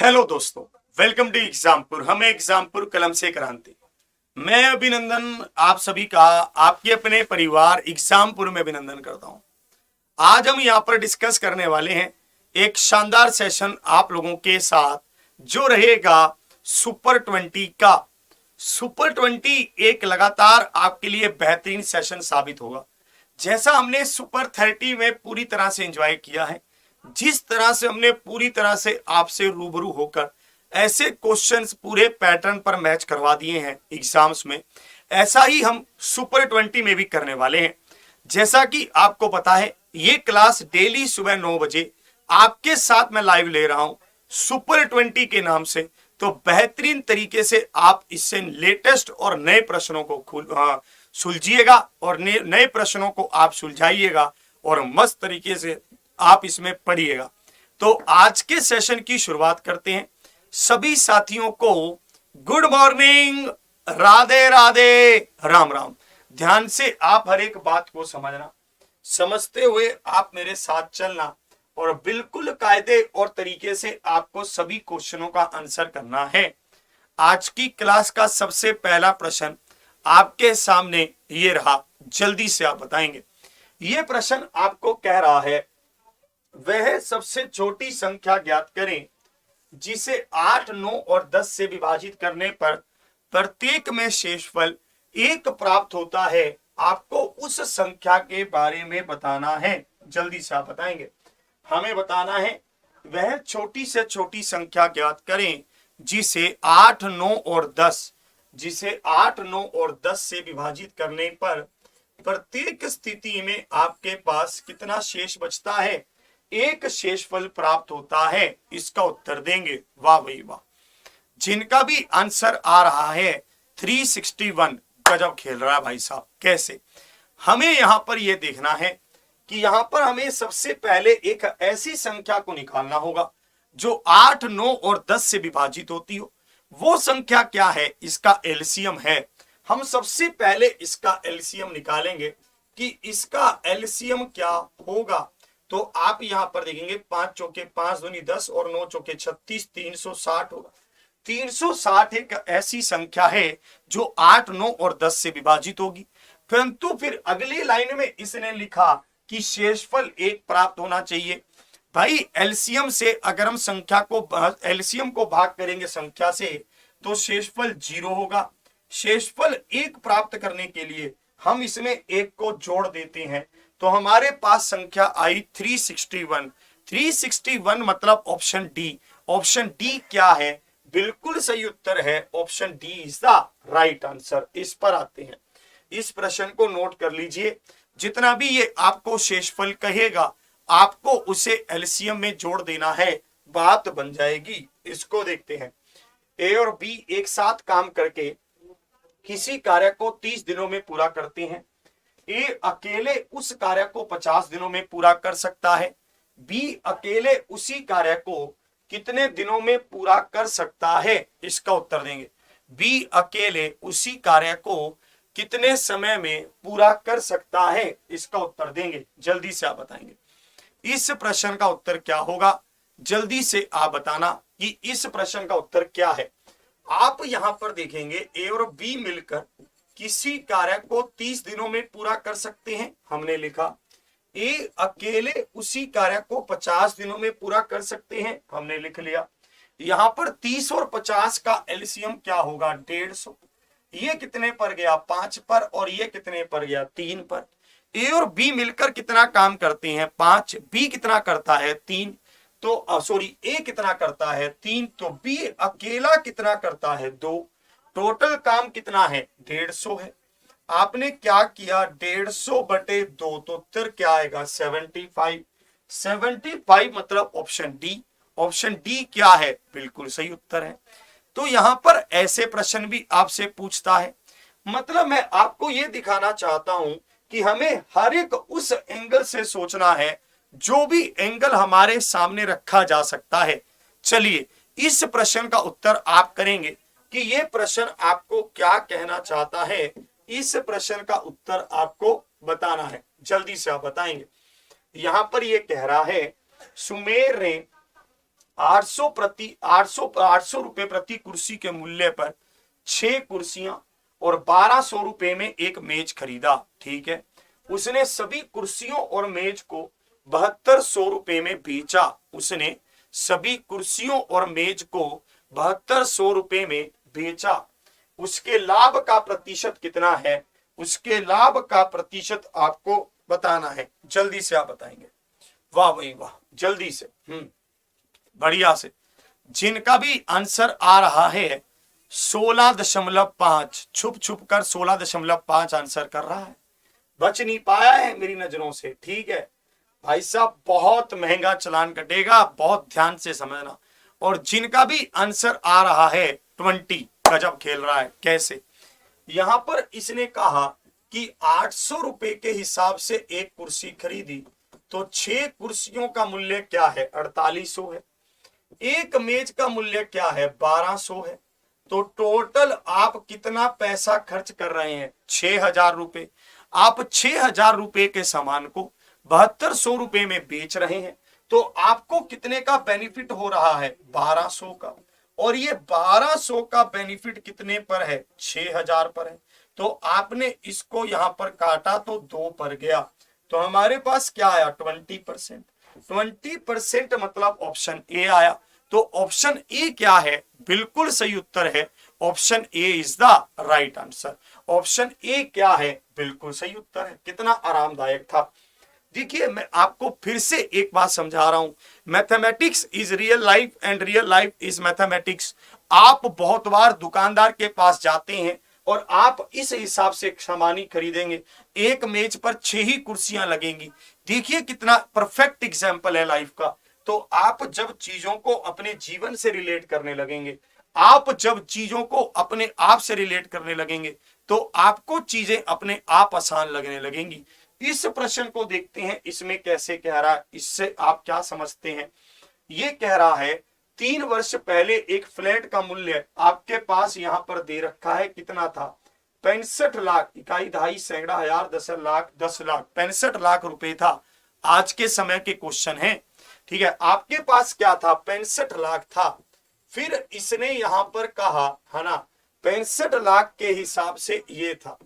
Hello दोस्तों, welcome to Exampur. हम एग्जामपुर कलम से क्रांति। मैं अभिनंदन आप सभी का आपके अपने परिवार एग्जामपुर में अभिनंदन करता हूं। आज हम यहां पर डिस्कस करने वाले हैं एक शानदार सेशन आप लोगों के साथ जो रहेगा सुपर 20 का। सुपर 20 एक लगातार आपके लिए बेहतरीन सेशन साबित होगा। जैसा हमने सुपर 30 में पूरी तरह से एंजॉय किया है, जिस तरह से हमने पूरी तरह से आपसे रूबरू होकर ऐसे क्वेश्चंस पूरे पैटर्न पर मैच करवा दिए हैं एग्जाम्स में, ऐसा ही हम सुपर 20 में भी करने वाले हैं। जैसा कि आपको पता है, ये क्लास डेली सुबह 9 बजे आपके साथ मैं लाइव ले रहा हूं सुपर 20 के नाम से। तो बेहतरीन तरीके से आप इससे लेटेस्ट और नए प्रश्नों को सुलझिएगा और नए प्रश्नों को आप सुलझाइएगा और मस्त तरीके से आप इसमें पढ़िएगा। तो आज के सेशन की शुरुआत करते हैं। सभी साथियों को गुड मॉर्निंग, राधे राधे, राम राम। ध्यान से आप हर एक बात को समझना, समझते हुए आप मेरे साथ चलना और बिल्कुल कायदे और तरीके से आपको सभी क्वेश्चनों का आंसर करना है। आज की क्लास का सबसे पहला प्रश्न आपके सामने ये रहा, जल्दी से आप बताएंगे। ये प्रश्न आपको कह रहा है, वह सबसे छोटी संख्या ज्ञात करें जिसे 8, 9 और 10 से विभाजित करने पर प्रत्येक में शेषफल 1 प्राप्त होता है। आपको उस संख्या के बारे में बताना है। जल्दी से आप बताएंगे। हमें बताना है वह छोटी से छोटी संख्या ज्ञात करें जिसे 8, 9 और 10 से विभाजित करने पर प्रत्येक स्थिति में आपके पास कितना शेष बचता है, 1 शेषफल प्राप्त होता है। इसका उत्तर देंगे। वाह भाई वाह, जिनका भी आंसर आ रहा है 361, गजब खेल रहा है भाई साहब। कैसे? हमें यहां पर यह देखना है कि यहां पर हमें सबसे पहले एक ऐसी संख्या को निकालना होगा जो 8, 9 और 10 से विभाजित होती हो। वो संख्या क्या है? इसका एलसीएम है। हम सबसे पहले इसका एलसीएम निकालेंगे कि इसका एलसीएम क्या होगा। तो आप यहां पर देखेंगे 5 चौके 5 दूनी 10 और 9 चौके 36, 360 होगा। 360 एक ऐसी संख्या है जो 8, 9 और 10 से विभाजित होगी। परंतु फिर अगली लाइन में इसने लिखा कि शेषफल 1 प्राप्त होना चाहिए। भाई एलसीएम से अगर हम एलसीएम को भाग करेंगे संख्या से तो शेषफल 0 होगा। शेषफल 1 प्राप्त करने के लिए हम इसमें 1 को जोड़ देते हैं तो हमारे पास संख्या आई 361। 361 मतलब ऑप्शन डी। ऑप्शन डी क्या है? बिल्कुल सही उत्तर है। Option D is the right answer. इस पर आते हैं। इस प्रश्न को नोट कर लीजिए। जितना भी ये आपको शेषफल कहेगा आपको उसे एलसीएम में जोड़ देना है, बात बन जाएगी। इसको देखते हैं। ए और बी एक साथ काम करके किसी कार्य को 30 दिनों में पूरा करते हैं। ए अकेले उस कार्य को 50 दिनों में पूरा कर सकता है। बी अकेले उसी कार्य को कितने दिनों में पूरा कर सकता है? इसका उत्तर देंगे। बी अकेले उसी कार्य को कितने समय में पूरा कर सकता है? इसका उत्तर देंगे। जल्दी से आप बताएंगे इस प्रश्न का उत्तर क्या होगा। जल्दी से आप बताना कि इस प्रश्न का उत्तर क्या है। आप यहां पर देखेंगे ए और बी मिलकर किसी कार्य को 30 दिनों में पूरा कर सकते हैं। हमने लिखा ए अकेले उसी कार्य को 50 दिनों में पूरा कर सकते हैं। हमने लिख लिया। यहां पर 30 और 50 का एलसीएम क्या होगा? 150। ये कितने पर गया? 5 पर। और ये कितने पर गया? 3 पर। ए और बी मिलकर कितना काम करते हैं? 5। बी कितना करता है? 3। तो सॉरी, ए कितना करता है? 3। तो बी अकेला कितना करता है? 2। टोटल काम कितना है? 150 है। आपने क्या किया? 150 बटे 2। तो उत्तर क्या आएगा? 75। 75 मतलब ऑप्शन डी। ऑप्शन डी क्या है? बिल्कुल सही उत्तर है। तो यहां पर ऐसे प्रश्न भी आपसे पूछता है। मतलब मैं आपको यह दिखाना चाहता हूं कि हमें हर एक उस एंगल से सोचना है जो भी एंगल हमारे सामने रखा जा सकता है। चलिए इस प्रश्न का उत्तर आप करेंगे कि यह प्रश्न आपको क्या कहना चाहता है। इस प्रश्न का उत्तर आपको बताना है। जल्दी से आप बताएंगे। यहां पर यह कह रहा है, सुमेर ने 800 रुपए प्रति कुर्सी के मूल्य पर 6 कुर्सियां और 1200 रुपए में एक मेज खरीदा। ठीक है, उसने सभी कुर्सियों और मेज को 7200 रुपए में बेचा। उसने सभी कुर्सियों और मेज को 7200 रुपए में बेचा। उसके लाभ का प्रतिशत कितना है? उसके लाभ का प्रतिशत आपको बताना है। जल्दी से आप बताएंगे। वाह भाई वाह, जल्दी से, बढ़िया से। जिनका भी आंसर आ रहा है 16.5, छुप छुप कर 16.5 आंसर कर रहा है, बच नहीं पाया है मेरी नजरों से। ठीक है भाई साहब, बहुत महंगा चालान कटेगा, बहुत ध्यान से समझना। और जिनका भी आंसर आ रहा है 20, गजब खेल रहा है। कैसे? यहां पर इसने कहा कि 800 रुपए के हिसाब से एक कुर्सी खरीदी, तो 6 कुर्सियों का मूल्य क्या है? 4800 है। एक मेज का मूल्य क्या है? 1200 है। तो टोटल आप कितना पैसा खर्च कर रहे हैं? 6000 रुपए। आप 6000 रुपए के सामान को 7200 रुपए में बेच रहे हैं, तो आपको कितने का बेनिफिट हो रहा है? 1200 का। और ये 1200 का बेनिफिट कितने पर है? 6000 पर है। तो आपने इसको यहां पर काटा तो 2 पर गया, तो हमारे पास क्या आया? 20%। 20% मतलब ऑप्शन ए आया। तो ऑप्शन ए क्या है? बिल्कुल सही उत्तर है। Option A is the right answer. Option A क्या है? बिल्कुल सही उत्तर है। कितना आरामदायक था। देखिए, मैं आपको फिर से एक बात समझा रहा हूं, mathematics is real life and real life is mathematics. आप बहुत बार दुकानदार के पास जाते हैं और आप इस हिसाब से सामान खरीदेंगे, एक मेज पर 6 ही कुर्सियां लगेंगी। देखिए कितना परफेक्ट एग्जाम्पल है लाइफ का। तो आप जब चीजों को अपने जीवन से रिलेट करने लगेंगे, आप जब चीजों को अपने आप से रिलेट करने लगेंगे, तो आपको चीजें अपने आप आसान लगने लगेंगी। इस प्रश्न को देखते हैं, इसमें कैसे कह रहा है, इससे आप क्या समझते हैं। ये कह रहा है 3 वर्ष पहले एक फ्लैट का मूल्य आपके पास यहां पर दे रखा है, कितना था? 65 लाख, इकाई, दहाई, सैकड़ा, हजार, 10 लाख, 10 लाख, 65 लाख रुपए था। आज के समय के क्वेश्चन है। ठीक है, आपके पास क्या था? 65 लाख था। फिर इसने यहां पर कहा, है ना, 65 लाख के हिसाब से ये था।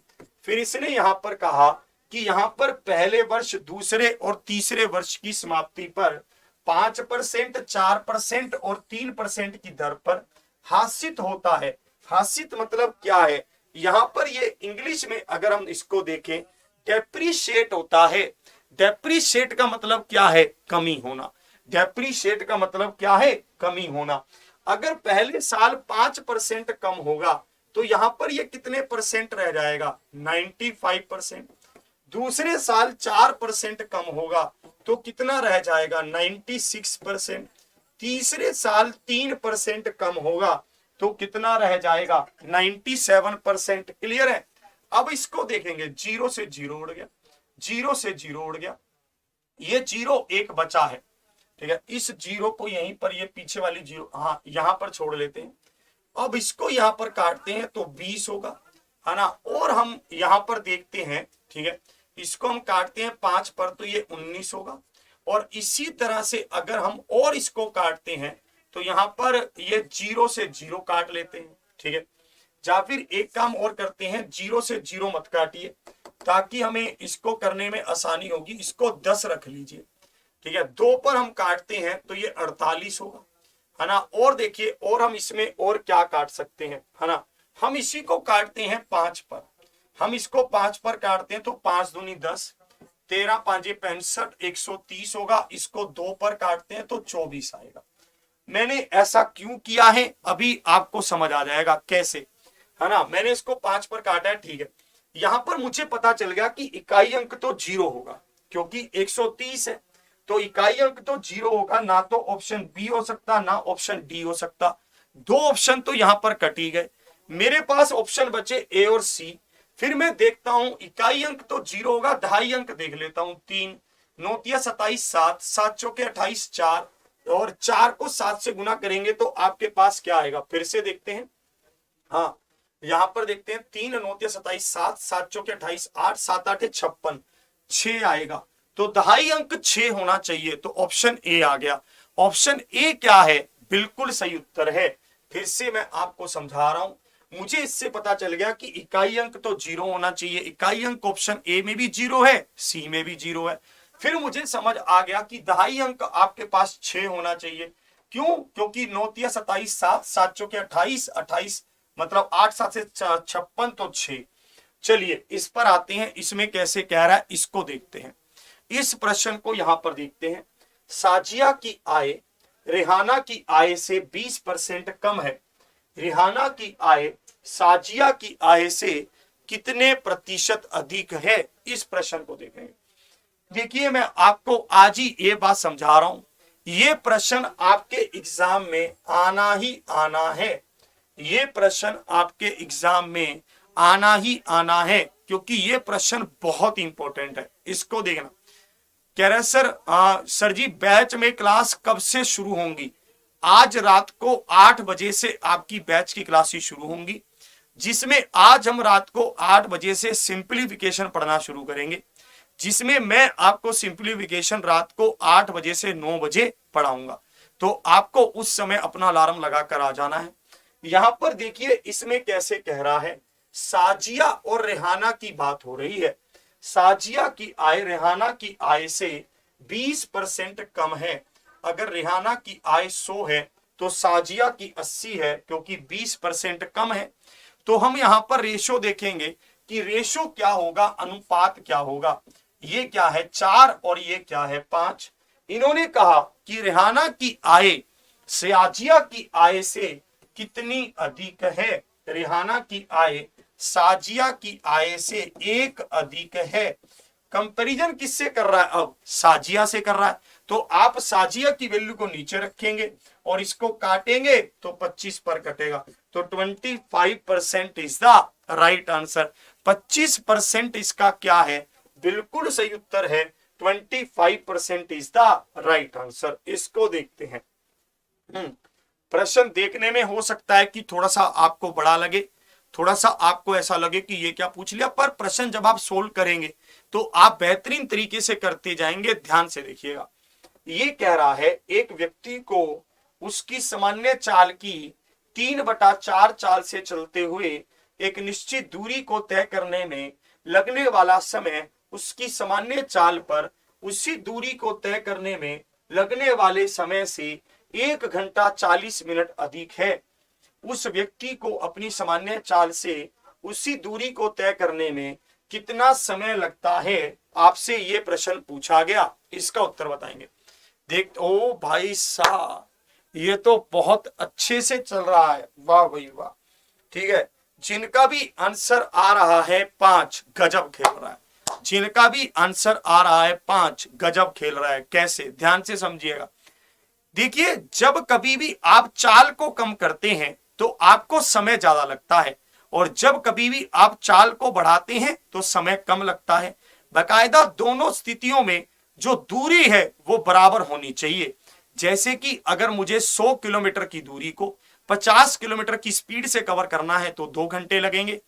फिर इसने यहां पर कहा कि यहां पर पहले वर्ष, दूसरे और तीसरे वर्ष की समाप्ति पर 5%, 4% और 3% की दर पर हासित होता है। हासित मतलब क्या है? यहां पर ये इंग्लिश में अगर हम इसको देखें, डेप्रीशिएट होता है। डेप्रीशिएट का मतलब क्या है? कमी होना। डेप्रीशिएट का मतलब क्या है? कमी होना। अगर पहले साल 5% कम होगा, तो यहां पर ये कितने परसेंट रह जाएगा? 95%। दूसरे साल 4% कम होगा, तो कितना रह जाएगा? 96%। तीसरे साल 3% कम होगा, तो कितना रह जाएगा? 97%। क्लियर है? अब इसको देखेंगे, 0 से 0 उड़ गया, 0 से 0 उड़ गया, ये 0 एक बचा है। ठीक है, इस 0 को यहीं पर, ये पीछे वाली 0, हाँ, यहां पर छोड़ लेते हैं। अब इसको यहां पर काटते हैं तो 20 होगा, है ना। और हम यहां पर देखते हैं, ठीक है, इसको हम काटते हैं 5 पर, तो ये 19 होगा। और इसी तरह से अगर हम और इसको काटते हैं, तो यहां पर ये 0 से 0 काट लेते हैं। ठीक है, या फिर एक काम और करते हैं, 0 से 0 मत काटिए, ताकि हमें इसको करने में आसानी होगी। इसको 10 रख लीजिए। ठीक है, 2 पर हम काटते हैं तो ये 48 होगा, है ना। और देखिए, और हम इसमें और क्या काट सकते हैं, है ना। हम इसी को काटते हैं 5 पर। हम इसको 5 पर काटते हैं तो 5 दूनी 10, 13 5 65, 130 होगा। इसको 2 पर काटते हैं तो 24 आएगा। मैंने ऐसा क्यों किया है अभी आपको समझ आ जाएगा कैसे, है ना। मैंने इसको 5 पर काटा है, ठीक है। यहां पर मुझे पता चल गया कि इकाई अंक तो 0 होगा, क्योंकि 130 है, तो इकाई अंक तो 0 होगा। ना तो ऑप्शन बी हो सकता, ना ऑप्शन डी हो सकता। 2 ऑप्शन तो यहां पर कट ही गए। मेरे पास ऑप्शन बचे ए और सी। फिर मैं देखता हूं, इकाई अंक तो 0 होगा, दहाई अंक देख लेता हूं। 3 9 27, 7 7 चौके 28, 4 और 4 को 7 से गुना करेंगे तो आपके पास क्या आएगा? फिर से देखते हैं, हाँ, यहां पर देखते हैं। 3 9 27, 7 7 चौके 28, 8 7 8 56, 6 आएगा। तो दहाई अंक 6 होना चाहिए, तो ऑप्शन ए आ गया। ऑप्शन ए क्या है, बिल्कुल सही उत्तर है। फिर से मैं आपको समझा रहा हूं, मुझे इससे पता चल गया कि इकाई अंक तो 0 होना चाहिए, इकाई अंक ऑप्शन ए में भी 0 है, सी में भी 0 है। फिर मुझे समझ आ गया कि दहाई अंक आपके पास 6 होना चाहिए। क्यों? क्योंकि 9 तिया 27, 7 7 चौके 28, 28 मतलब 8 7 से 56 तो 6। चलिए इस पर आते हैं, इसमें कैसे कह रहा है इसको देखते हैं। इस प्रश्न को यहां पर देखते हैं। साजिया की आय रेहाना की आय से 20% कम है। रेहाना की आय साजिया की आय से कितने प्रतिशत अधिक है, इस प्रश्न को देखेंगे। देखिए मैं आपको आज ही ये बात समझा रहा हूं, ये प्रश्न आपके एग्जाम में आना ही आना है। ये प्रश्न आपके एग्जाम में आना ही आना है, क्योंकि ये प्रश्न बहुत इंपॉर्टेंट है। इसको देखना। कह रहे सर जी बैच में क्लास कब से शुरू होंगी? आज रात को 8 बजे से आपकी बैच की क्लासेस शुरू होंगी, जिसमें आज हम रात को 8 बजे से सिंप्लीफिकेशन पढ़ना शुरू करेंगे, जिसमें मैं आपको सिंप्लीफिकेशन रात को 8 बजे से 9 बजे पढ़ाऊंगा। तो आपको उस समय अपना अलार्म लगाकर आ जाना है। यहां पर देखिए इसमें कैसे कह रहा है, साजिया और रेहाना की बात हो रही है। साजिया की आय रेहाना की आय से 20% कम है। अगर रेहाना की आय 100 है तो साजिया की 80 है, क्योंकि 20% कम है। तो हम यहां पर रेशो देखेंगे कि रेशो क्या होगा, अनुपात क्या होगा। ये क्या है 4 और ये क्या है 5। इन्होंने कहा कि रेहाना की आय साजिया की आय से कितनी अधिक है। रेहाना की आय साजिया की आय से 1 अधिक है। कंपैरिजन किससे कर रहा है? अब साजिया से कर रहा है। तो आप साजिया की वैल्यू को नीचे रखेंगे और इसको काटेंगे तो 25 पर कटेगा, तो 25% इज द राइट आंसर। 25% इसका क्या है, बिल्कुल सही उत्तर है। 25% इज द राइट आंसर। इसको देखते हैं। प्रश्न देखने में हो सकता है कि थोड़ा सा आपको बड़ा लगे, थोड़ा सा आपको ऐसा लगे कि ये क्या पूछ लिया, पर प्रश्न जब आप सोल्व करेंगे तो आप बेहतरीन तरीके से करते जाएंगे। ध्यान से देखिएगा। ये कह रहा है एक व्यक्ति को उसकी सामान्य चाल की 3/4 चाल से चलते हुए एक निश्चित दूरी को तय करने में लगने वाला समय उसकी सामान्य चाल पर उसी दूरी को तय करने में लगने वाले समय से 1 घंटा 40 मिनट अधिक है। उस व्यक्ति को अपनी सामान्य चाल से उसी दूरी को तय करने में कितना समय लगता है, आपसे ये प्रश्न पूछा गया। इसका उत्तर बताएंगे। देख ओ भाई साहब, ये तो बहुत अच्छे से चल रहा है, वाह भाई वाह। ठीक है, जिनका भी आंसर आ रहा है 5, गजब खेल रहा है। जिनका भी आंसर आ रहा है 5, गजब खेल रहा है। कैसे, ध्यान से समझिएगा। देखिए जब कभी भी आप चाल को कम करते हैं तो आपको समय ज्यादा लगता है, और जब कभी भी आप चाल को बढ़ाते हैं तो समय कम लगता है। बाकायदा दोनों स्थितियों में जो दूरी है वो बराबर होनी चाहिए। जैसे कि अगर मुझे 100 किलोमीटर की दूरी को 50 किलोमीटर की स्पीड से कवर करना है तो 2 घंटे लगेंगे,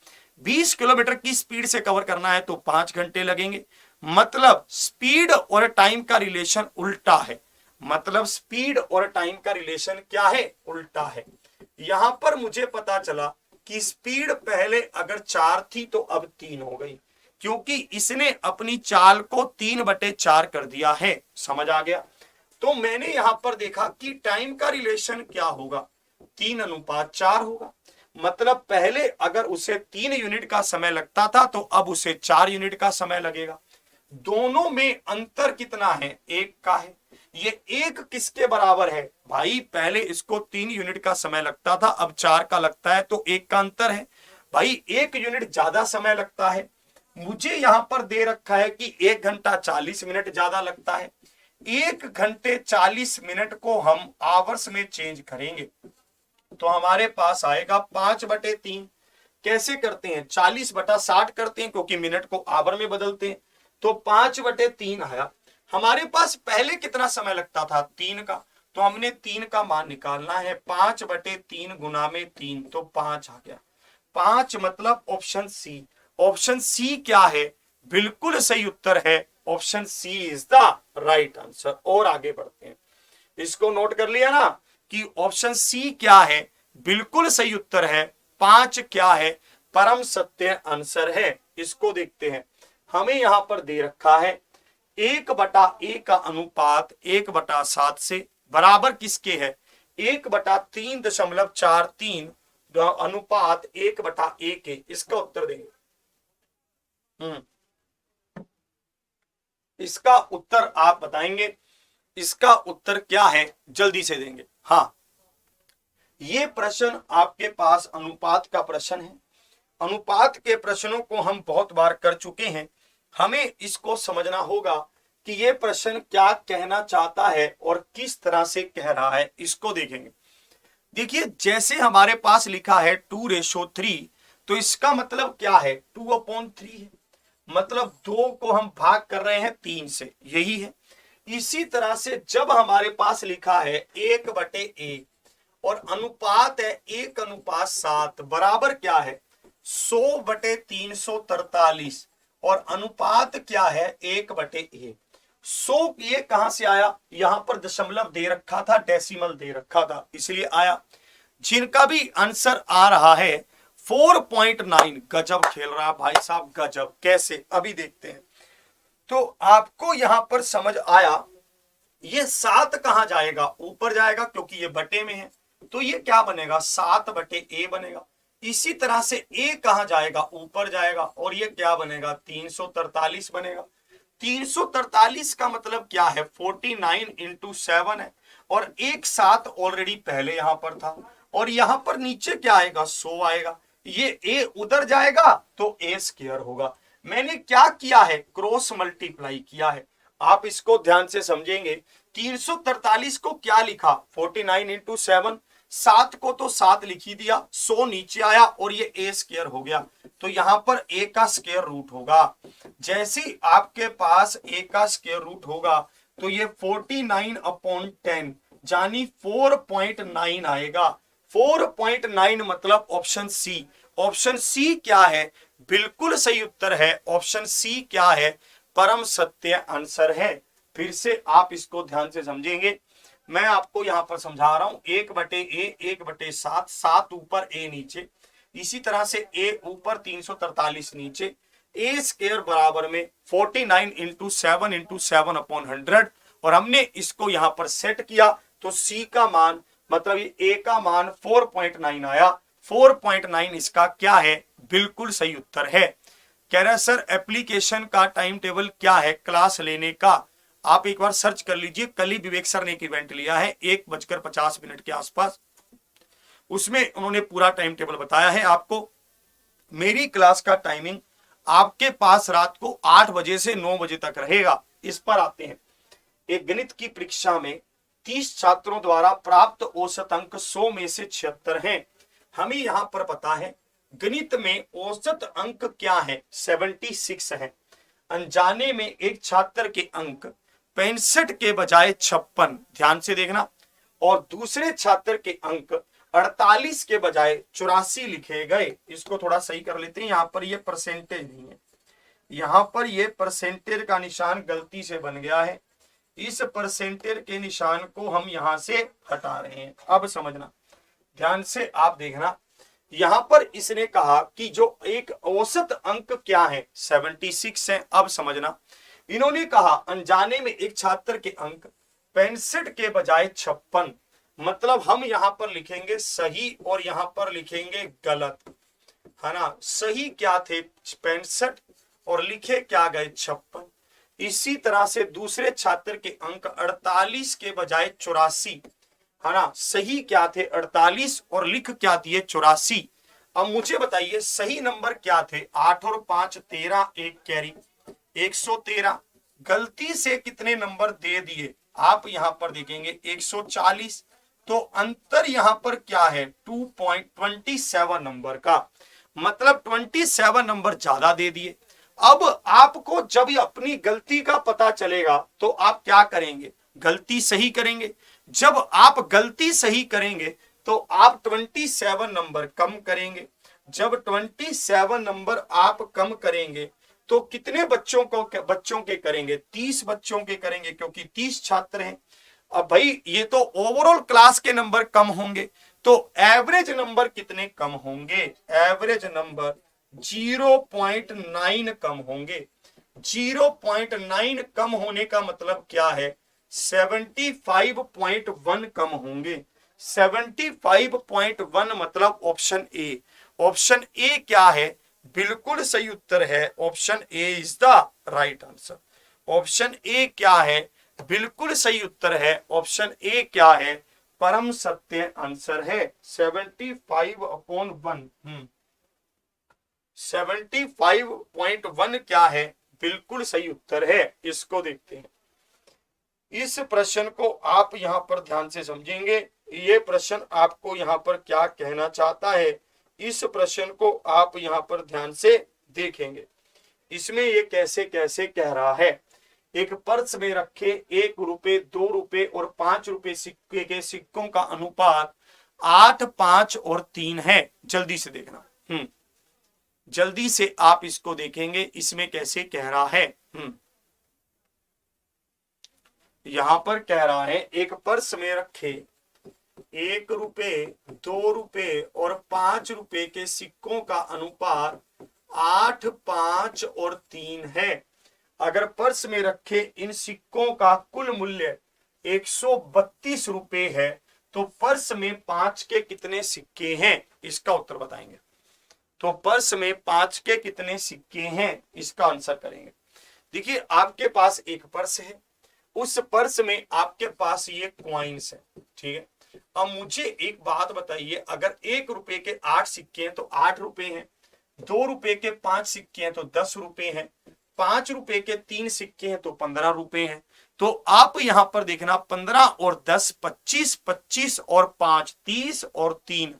20 किलोमीटर की स्पीड से कवर करना है तो 5 घंटे लगेंगे। मतलब स्पीड और टाइम का रिलेशन उल्टा है। मतलब स्पीड और टाइम का रिलेशन क्या है, उल्टा है। यहां पर मुझे पता चला कि स्पीड पहले अगर 4 थी तो अब 3 हो गई, क्योंकि इसने अपनी चाल को 3/4 कर दिया है। समझ आ गया? तो मैंने यहां पर देखा कि टाइम का रिलेशन क्या होगा, 3:4 होगा। मतलब पहले अगर उसे 3 यूनिट का समय लगता था तो अब उसे 4 यूनिट का समय लगेगा। दोनों में अंतर कितना है, 1 का है। ये 1 किसके बराबर है भाई, पहले इसको 3 यूनिट का समय लगता था, अब 4 का लगता है, तो 1 का अंतर है भाई। 1 यूनिट ज्यादा समय लगता है। मुझे यहां पर दे रखा है कि 1 घंटा 40 मिनट ज्यादा लगता है। 1 घंटे 40 मिनट को हम आवर्स में चेंज करेंगे तो हमारे पास आएगा 5/3। कैसे करते हैं, 40/60 करते हैं, क्योंकि मिनट को आवर में बदलते हैं। तो 5/3 आया। हमारे पास पहले कितना समय लगता था, 3 का, तो हमने 3 का मान निकालना है। 5/3 गुना में 3 तो 5 आ गया। 5 मतलब ऑप्शन सी। ऑप्शन सी क्या है, बिल्कुल सही उत्तर है। Option C is the right answer. और आगे बढ़ते हैं। इसको नोट कर लिया ना कि ऑप्शन सी क्या है, बिल्कुल सही उत्तर है। 5 क्या है, परम सत्य आंसर है। इसको देखते हैं, हमें यहां पर दे रखा है 1/a का अनुपात 1/7 से बराबर किसके है, 1/3.43 अनुपात 1/a के। इसका उत्तर देंगे। इसका उत्तर आप बताएंगे, इसका उत्तर क्या है जल्दी से देंगे। हाँ, ये प्रश्न आपके पास अनुपात का प्रश्न है। अनुपात के प्रश्नों को हम बहुत बार कर चुके हैं। हमें इसको समझना होगा कि ये प्रश्न क्या कहना चाहता है और किस तरह से कह रहा है। इसको देखेंगे। देखिए, जैसे हमारे पास लिखा है 2:3, तो इसका मतलब क्या है, 2/3 है, मतलब 2 को हम भाग कर रहे हैं 3 से, यही है। इसी तरह से जब हमारे पास लिखा है 1/a और अनुपात है 1:7 बराबर क्या है 100/343 और अनुपात क्या है 1/a। 100 ये कहां से आया, यहां पर दशमलव दे रखा था, डेसिमल दे रखा था, इसलिए आया। जिनका भी आंसर आ रहा है 4.9, गजब खेल रहा भाई साहब, गजब। कैसे, अभी देखते हैं। तो आपको यहां पर समझ आया, ये 7 कहां जाएगा, ऊपर जाएगा क्योंकि ये बटे में है, तो ये क्या बनेगा 7/a बनेगा। इसी तरह से a कहां जाएगा, ऊपर जाएगा, और ये क्या बनेगा 343 बनेगा। 343 का मतलब क्या है 49 × 7 है, और एक 7 ऑलरेडी पहले यहां पर था, और यहां पर नीचे क्या आएगा 100 आएगा। ये a उधर जाएगा तो a² होगा। मैंने क्या किया है, क्रॉस मल्टीप्लाई किया है। आप इसको ध्यान से समझेंगे। 343 को क्या लिखा 49 × 7, 7 को तो 7 लिख ही दिया, 100 नीचे आया और ये a² हो गया, तो यहां पर a का स्क्वायर रूट होगा। जैसे आपके पास a का स्क्वायर रूट होगा तो ये 49/10 यानी 4.9 आएगा। 4.9 मतलब ऑप्शन सी। ऑप्शन सी क्या है, बिल्कुल सही उत्तर है। ऑप्शन सी क्या है, परम सत्य आंसर है। फिर से आप इसको ध्यान से समझेंगे। मैं आपको यहां पर समझा रहा हूं 1/a 1/7, 7 ऊपर a नीचे, इसी तरह से a ऊपर 343 नीचे, a² बराबर में 49 × 7 × 7/100, और हमने इसको यहां पर सेट किया तो c का मान मतलब ये a का मान 4.9 आया। 4.9 इसका क्या है, बिल्कुल सही उत्तर है। कह रहा है सर एप्लीकेशन का टाइम टेबल क्या है क्लास लेने का, आप एक बार सर्च कर लीजिए। कल ही विवेक सर ने एक इवेंट लिया है 1:50 के आसपास, उसमें उन्होंने पूरा टाइम टेबल बताया है आपको। मेरी क्लास का टाइमिंग आपके पास रात को 8 बजे से 9 बजे तक रहेगा। इस पर आते हैं। एक गणित की परीक्षा में 30 छात्रों द्वारा प्राप्त औसत अंक 100 में से 76 हैं। हमें यहां पर पता है गणित में औसत अंक क्या है 76 है। अनजाने में एक छात्र के अंक 65 के बजाय 56, ध्यान से देखना, और दूसरे छात्र के अंक 48 के बजाय 84 लिखे गए। इसको थोड़ा सही कर लेते हैं। यहां पर ये परसेंटेज नहीं है, यहां पर ये परसेंटेज का निशान गलती से बन गया है। इस परसेंटेज के निशान को हम यहां से हटा रहे हैं। अब समझना, ध्यान से आप देखना। यहां पर इसने कहा कि जो एक औसत अंक क्या है 76 है। अब समझना, इन्होंने कहा अनजाने में एक छात्र के अंक 65 के बजाय 56, मतलब हम यहां पर लिखेंगे सही और यहां पर लिखेंगे गलत, है ना। सही क्या थे 65 और लिखे क्या गए 56। इसी तरह से दूसरे छात्र के अंक 48 के बजाय 84, है ना। सही क्या थे 48 और लिख क्या दिए 84। अब मुझे बताइए सही नंबर क्या थे 8 और 5 13, एक कैरी 113। गलती से कितने नंबर दे दिए आप यहां पर देखेंगे 140। तो अंतर यहां पर क्या है 2.27 नंबर का, मतलब 27 नंबर ज्यादा दे दिए। अब आपको जब ये अपनी गलती का पता चलेगा तो आप क्या करेंगे, गलती सही करेंगे। जब आप गलती सही करेंगे तो आप 27 नंबर कम करेंगे। जब 27 नंबर आप कम करेंगे तो कितने बच्चों के करेंगे 30 बच्चों के करेंगे, क्योंकि 30 छात्र हैं। अब भाई ये तो ओवरऑल क्लास के नंबर कम होंगे, तो एवरेज नंबर कितने कम होंगे? एवरेज नंबर 0.9 कम होंगे। 0.9 कम होने का मतलब क्या है? 75.1 कम होंगे। 75.1 मतलब ऑप्शन ए। ऑप्शन ए क्या है? बिल्कुल सही उत्तर है। Option A is the right answer. Option A क्या है? बिल्कुल सही उत्तर है। ऑप्शन ए क्या है? परम सत्य आंसर है। 75/1 75.1 क्या है? बिल्कुल सही उत्तर है। इसको देखते हैं। इस प्रश्न को आप यहां पर ध्यान से समझेंगे। ये प्रश्न आपको यहां पर क्या कहना चाहता है, इस प्रश्न को आप यहां पर ध्यान से देखेंगे। इसमें ये कैसे कैसे कह रहा है। एक पर्स में रखे 1 रुपए, 2 रुपए और 5 रुपए सिक्के के सिक्कों का अनुपात 8, 5 और 3 है। जल्दी से देखना। जल्दी से आप इसको देखेंगे, इसमें कैसे कह रहा है। यहां पर कह रहा है एक पर्स में रखे 1 रुपए, 2 रुपए और 5 रुपए के सिक्कों का अनुपात 8, 5 और 3 है। अगर पर्स में रखे इन सिक्कों का कुल मूल्य 132 रुपए है, तो पर्स में 5 के कितने सिक्के हैं? इसका उत्तर बताएंगे। तो पर्स में 5 के कितने सिक्के हैं, इसका आंसर करेंगे। देखिए, आपके पास एक पर्स है, उस पर्स में आपके पास ये कॉइन्स है, ठीक है। अब मुझे एक बात बताइए, अगर 1 रुपए के 8 सिक्के हैं तो 8 रुपए हैं, 2 रुपए के 5 सिक्के हैं तो 10 रुपए हैं, 5 रुपए के 3 सिक्के हैं तो 15 रुपए हैं। तो आप यहां पर देखना 15 और 10 25, 25 और 5 30 और 3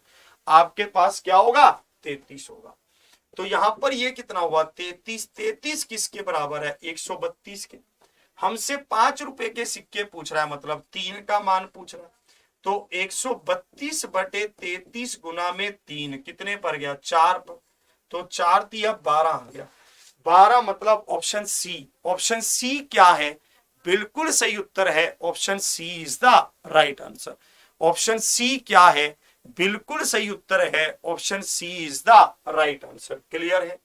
आपके पास क्या होगा? 33 होगा। तो यहां पर ये कितना हुआ? 33। 33 किसके बराबर है? 132 के। हमसे 5 रुपए के सिक्के पूछ रहा है, मतलब 3 का मान पूछ रहा है। तो 132/33 गुना में 3 कितने पर गया? 4 पर। तो 4 तिया 12 आ गया। 12 मतलब ऑप्शन सी। ऑप्शन सी क्या है? बिल्कुल सही उत्तर है। Option C is the right answer. Option C क्या है? बिल्कुल सही उत्तर है। Option C is the right answer. Clear है?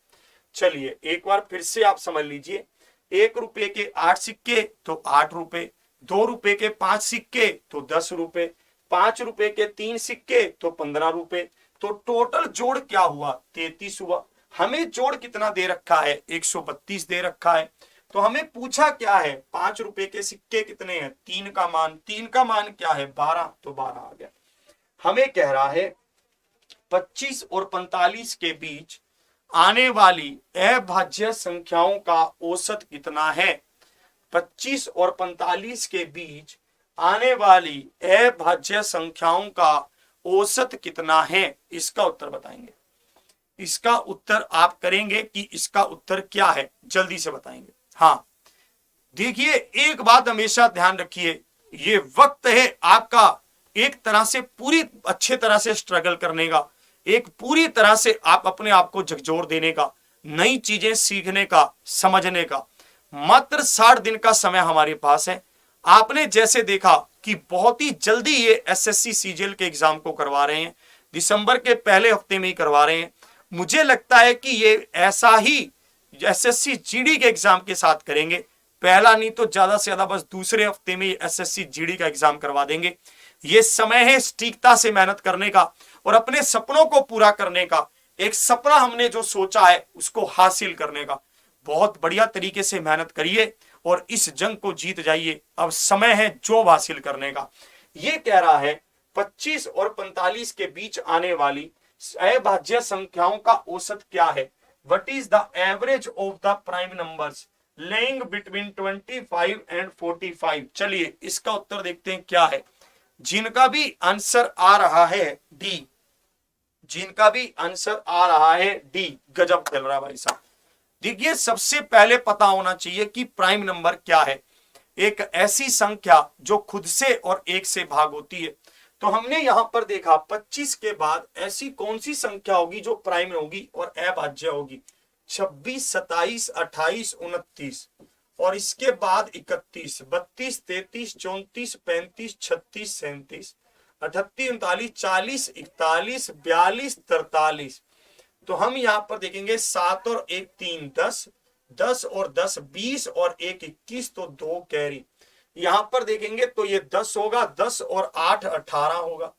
चलिए एक बार फिर से आप समझ लीजिए। 1 रुपए के 8 सिक्के तो 8 रुपए, 2 रुपए के 5 सिक्के तो 10 रुपए, 5 रुपए के 3 सिक्के तो 15 रुपए। तो टोटल जोड़ क्या हुआ? 33 हुआ। हमें जोड़ कितना दे रखा है? 132 दे रखा है। तो हमें पूछा क्या है? 5 रुपए के सिक्के कितने हैं? 3 का मान। 3 का मान क्या है? 12। तो 12 आ गया। हमें कह रहा है 25 और 45 के बीच आने वाली अभाज्य संख्याओं का औसत कितना है? 25 और 45 के बीच आने वाली अभाज्य संख्याओं का औसत कितना है? इसका उत्तर बताएंगे। इसका उत्तर आप करेंगे कि इसका उत्तर क्या है, जल्दी से बताएंगे। हाँ, देखिए एक बात हमेशा ध्यान रखिए, ये वक्त है आपका एक तरह से पूरी अच्छे तरह से स्ट्रगल करने का, एक पूरी तरह से आप अपने आप को झकझोर देने का, नई चीजें सीखने का, समझने का। मात्र 60 दिन का समय हमारे पास है। आपने जैसे देखा कि बहुत ही जल्दी ये एसएससी सीजीएल के एग्जाम को करवा रहे हैं, दिसंबर के पहले हफ्ते में ही करवा रहे हैं। मुझे लगता है कि ये ऐसा ही एसएससी जीडी के एग्जाम के साथ करेंगे। पहला नहीं तो ज्यादा से ज्यादा बस दूसरे हफ्ते में एसएससी जीडी का एग्जाम करवा देंगे। ये समय है सटीकता से मेहनत करने का और अपने सपनों को पूरा करने का। एक सपना हमने जो सोचा है उसको हासिल करने का। बहुत बढ़िया तरीके से मेहनत करिए और इस जंग को जीत जाइए। अब समय है जॉब हासिल करने का। ये कह रहा है 25 और 45 के बीच आने वाली अभाज्य संख्याओं का औसत क्या है? What is the average of the prime numbers laying between 25 and 45? चलिए इसका उत्तर देखते हैं क्या है। जिनका भी आंसर आ रहा है डी, जिनका भी आंसर आ रहा है डी, गजब खेल रहा है भाई साहब। देखिए सबसे पहले पता होना चाहिए कि प्राइम नंबर क्या है। एक ऐसी संख्या जो खुद से और एक से भाग होती है। तो हमने यहां पर देखा 25 के बाद ऐसी कौन सी संख्या होगी जो प्राइम होगी और अभाज्य होगी? 26, 27, 28, 29। और इसके बाद 31, 32, 33, 34, 35, 36, 37, 38, 39, 40, 41, 42, 43। तो हम यहाँ पर देखेंगे 7 और 1 3 10, 10 और 10 20 और 1 21, तो 2 कैरी। यहां पर देखेंगे तो ये 10 होगा, 10 और 8 18 होगा।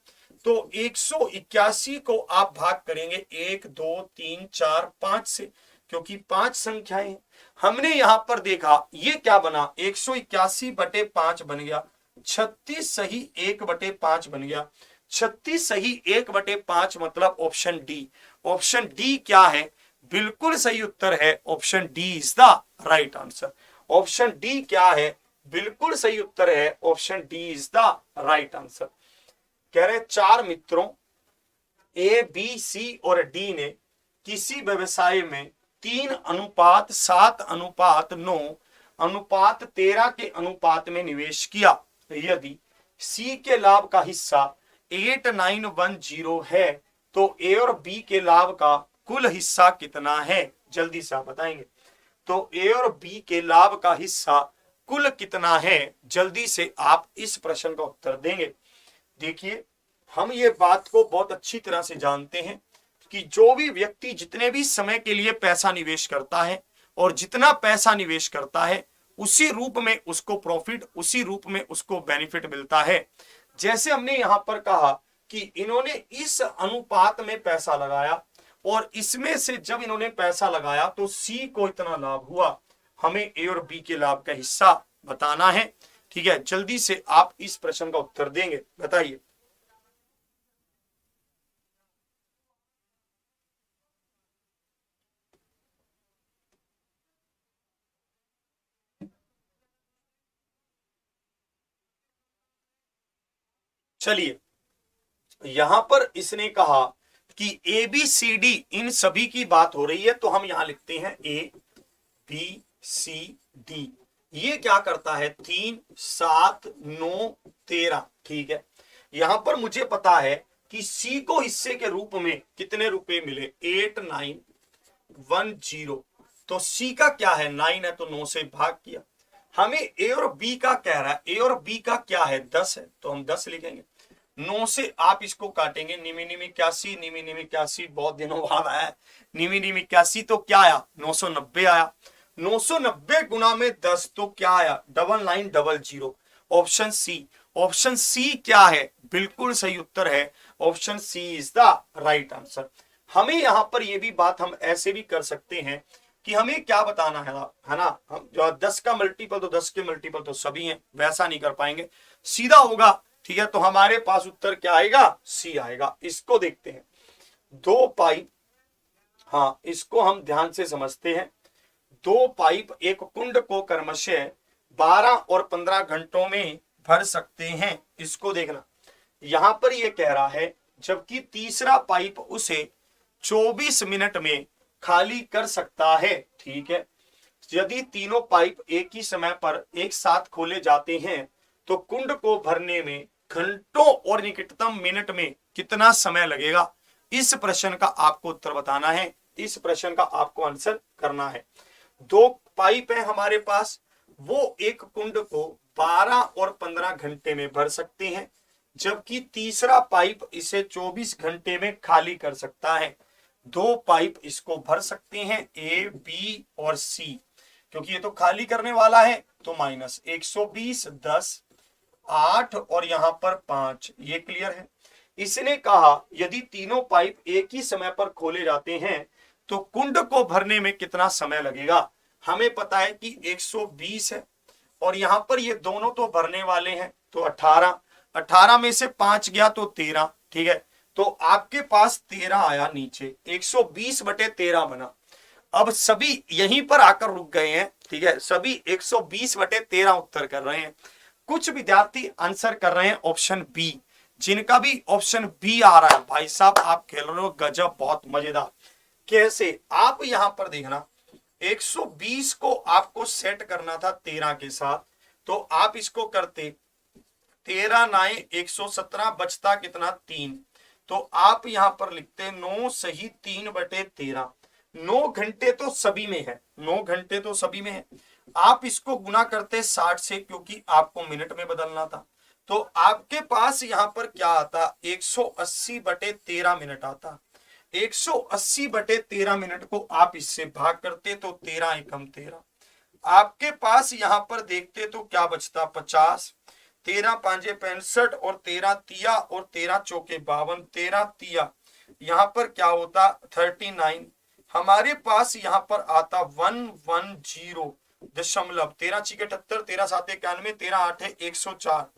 तो 181 को आप भाग करेंगे 1 2 3 4 5 से, क्योंकि 5 संख्याएं हैं। हमने यहां पर देखा ये क्या बना, 181/5 बन गया। 36 सही 1/5 बन गया। 36 सही 1/5 मतलब ऑप्शन डी। ऑप्शन डी क्या है, बिल्कुल सही उत्तर है option D is the right answer. Option D क्या है, बिल्कुल सही उत्तर है option D is the right answer. कह रहे 4 मित्रों ए बी सी और डी ने किसी व्यवसाय में 3:7:9:13 के अनुपात में निवेश किया। यदि सी के लाभ का हिस्सा 8910 है तो ए और बी के लाभ का कुल हिस्सा कितना है, जल्दी से आप बताएंगे। तो ए और बी के लाभ का हिस्सा कुल कितना है, जल्दी से आप इस प्रश्न का उत्तर देंगे। देखिए हम ये बात को बहुत अच्छी तरह से जानते हैं कि जो भी व्यक्ति जितने भी समय के लिए पैसा निवेश करता है और जितना पैसा निवेश करता है उसी रूप में उसको प्रॉफिट, उसी रूप में उसको बेनिफिट मिलता है। जैसे हमने यहां पर कहा कि इन्होंने इस अनुपात में पैसा लगाया और इसमें से जब इन्होंने पैसा लगाया तो सी को इतना लाभ हुआ, हमें ए और बी के लाभ का हिस्सा बताना है। ठीक है, जल्दी से आप इस प्रश्न का उत्तर देंगे, बताइए। चलिए यहां पर इसने कहा कि ए बी सी डी इन सभी की बात हो रही है, तो हम यहां लिखते हैं ए बी सी डी। ये क्या करता है 3 7 9 13। ठीक है, यहां पर मुझे पता है कि सी को हिस्से के रूप में कितने रुपए मिले 8910। तो सी का क्या है 9 है तो 9 से भाग किया। हमें ए और बी का कह रहा है, ए और बी का क्या है 10 है तो हम 10 लिखेंगे। 9 से आप इसको काटेंगे, निमी निमी 81, निमी निमी 81 बहुत दिनों बाद आया है, निमी निमी 81 तो क्या आया 990 आया। 990 गुना में 10 तो क्या आया 9900। ऑप्शन सी, ऑप्शन सी क्या है, बिल्कुल सही उत्तर है option C is the right answer. हमें यहां पर यह भी बात हम ऐसे भी कर सकते हैं कि हमें क्या बताना है ना, हम जो 10 का मल्टीपल तो 10 के मल्टीपल तो सभी हैं, वैसा नहीं कर पाएंगे, सीधा होगा। ठीक है, तो हमारे पास उत्तर क्या आएगा सी आएगा। इसको देखते हैं 2 पाइप, हाँ इसको हम ध्यान से समझते हैं। 2 पाइप एक कुंड को क्रमशः 12 और 15 घंटों में भर सकते हैं। इसको देखना, यहां पर यह कह रहा है जबकि तीसरा पाइप उसे 24 मिनट में खाली कर सकता है। ठीक है, यदि तीनों पाइप एक ही समय पर एक साथ खोले जाते हैं तो कुंड को भरने में घंटों और निकटतम मिनट में कितना समय लगेगा। इस प्रश्न का आपको उत्तर बताना है, इस प्रश्न का आपको आंसर करना है। 2 पाइप है हमारे पास, वो एक कुंड को 12 और 15 घंटे में भर सकते हैं, जबकि तीसरा पाइप इसे 24 घंटे में खाली कर सकता है। 2 पाइप इसको भर सकते हैं ए बी और सी, क्योंकि ये तो खाली करने वाला है तो माइनस 120 10 8 और यहां पर 5, ये क्लियर है। इसने कहा यदि तीनों पाइप एक ही समय पर खोले जाते हैं तो कुंड को भरने में कितना समय लगेगा। हमें पता है कि 120 है और यहां पर ये दोनों तो भरने वाले हैं तो 18, 18 में से 5 गया तो 13। ठीक है, तो आपके पास 13 आया नीचे, 120/13 बना। अब सभी यहीं पर आकर रुक गए हैं। ठीक है, सभी 120/13 उत्तर कर रहे हैं। कुछ विद्यार्थी आंसर कर रहे हैं ऑप्शन बी, जिनका भी ऑप्शन बी आ रहा है भाई साहब आप खेल रहे हो गजब, बहुत मजेदार। कैसे, आप यहां पर देखना 120 को आपको सेट करना था 13 के साथ, तो आप इसको करते 13 9 117, बचता कितना 3, तो आप यहां पर लिखते 9 सही 3/13। 9 घंटे तो सभी में है, 9 घंटे तो सभी में है। आप इसको गुना करते 60 से, क्योंकि आपको मिनट में बदलना था, तो आपके पास यहां पर क्या आता, 180/13 मिनट आता। 180/13 मिनट को आप इससे भाग करते तो 13 एकम 13, आपके पास यहां पर देखते तो क्या बचता, 50। 13 पांचे 65 और 13 तिया और 13 चौके 52, 13 तिया यहां पर क्या होता 39। हमारे पास यहां पर आता 110 दशमलव, 13 छिके 78, 13 सात 91, 13 आठ 104,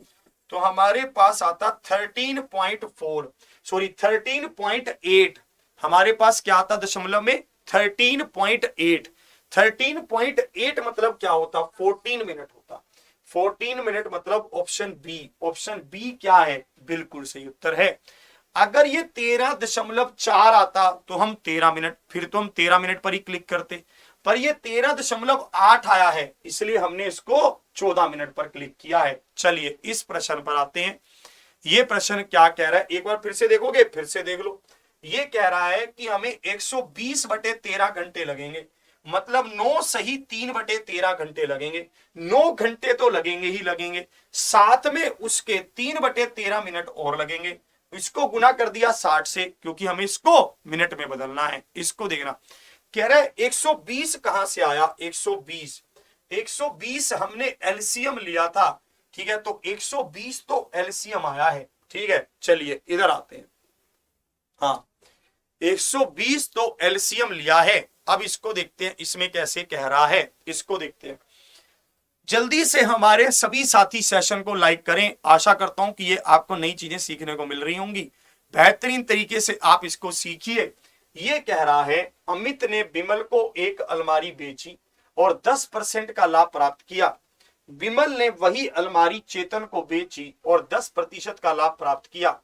तो हमारे पास आता 13.4, सॉरी 13.8। हमारे पास क्या आता दशमलव में 13.8। 13.8 मतलब क्या होता, 14 मिनट होता। 14 मिनट मतलब ऑप्शन बी। ऑप्शन बी क्या है, बिल्कुल सही उत्तर है। अगर ये 13.4 आता तो हम 13 मिनट, फिर तो हम 13 मिनट पर ही क्लिक करते, पर ये 13.8 आया है, इसलिए हमने इसको 14 मिनट पर क्लिक किया है। चलिए इस प्रश्न पर आते हैं। ये प्रश्न क्या कह रहा है, एक बार फिर से देखोगे, फिर से देख लो। ये कह रहा है कि हमें 120/13 घंटे लगेंगे, मतलब 9 सही 3/13 घंटे लगेंगे। 9 घंटे तो लगेंगे ही लगेंगे, साथ में उसके 3/13 मिनट और लगेंगे। इसको गुना कर दिया 60 से, क्योंकि हमें इसको मिनट में बदलना है। इसको देखना, कह रहा है 120 कहां से आया, 120 हमने एलसीएम लिया था, ठीक है, तो 120 तो एलसीएम आया है, ठीक है। चलिए इधर आते हैं, हाँ 120 तो एलसीएम लिया है। अब इसको देखते हैं इसमें कैसे कह रहा है, इसको देखते हैं। जल्दी से हमारे सभी साथी सेशन को लाइक करें, आशा करता हूं कि ये आपको नई चीजें सीखने को मिल रही होंगी, बेहतरीन तरीके से आप इसको सीखिए। ये कह रहा है अमित ने विमल को एक अलमारी बेची और 10% का लाभ प्राप्त किया। विमल ने वही अलमारी चेतन को बेची और 10% का लाभ प्राप्त किया।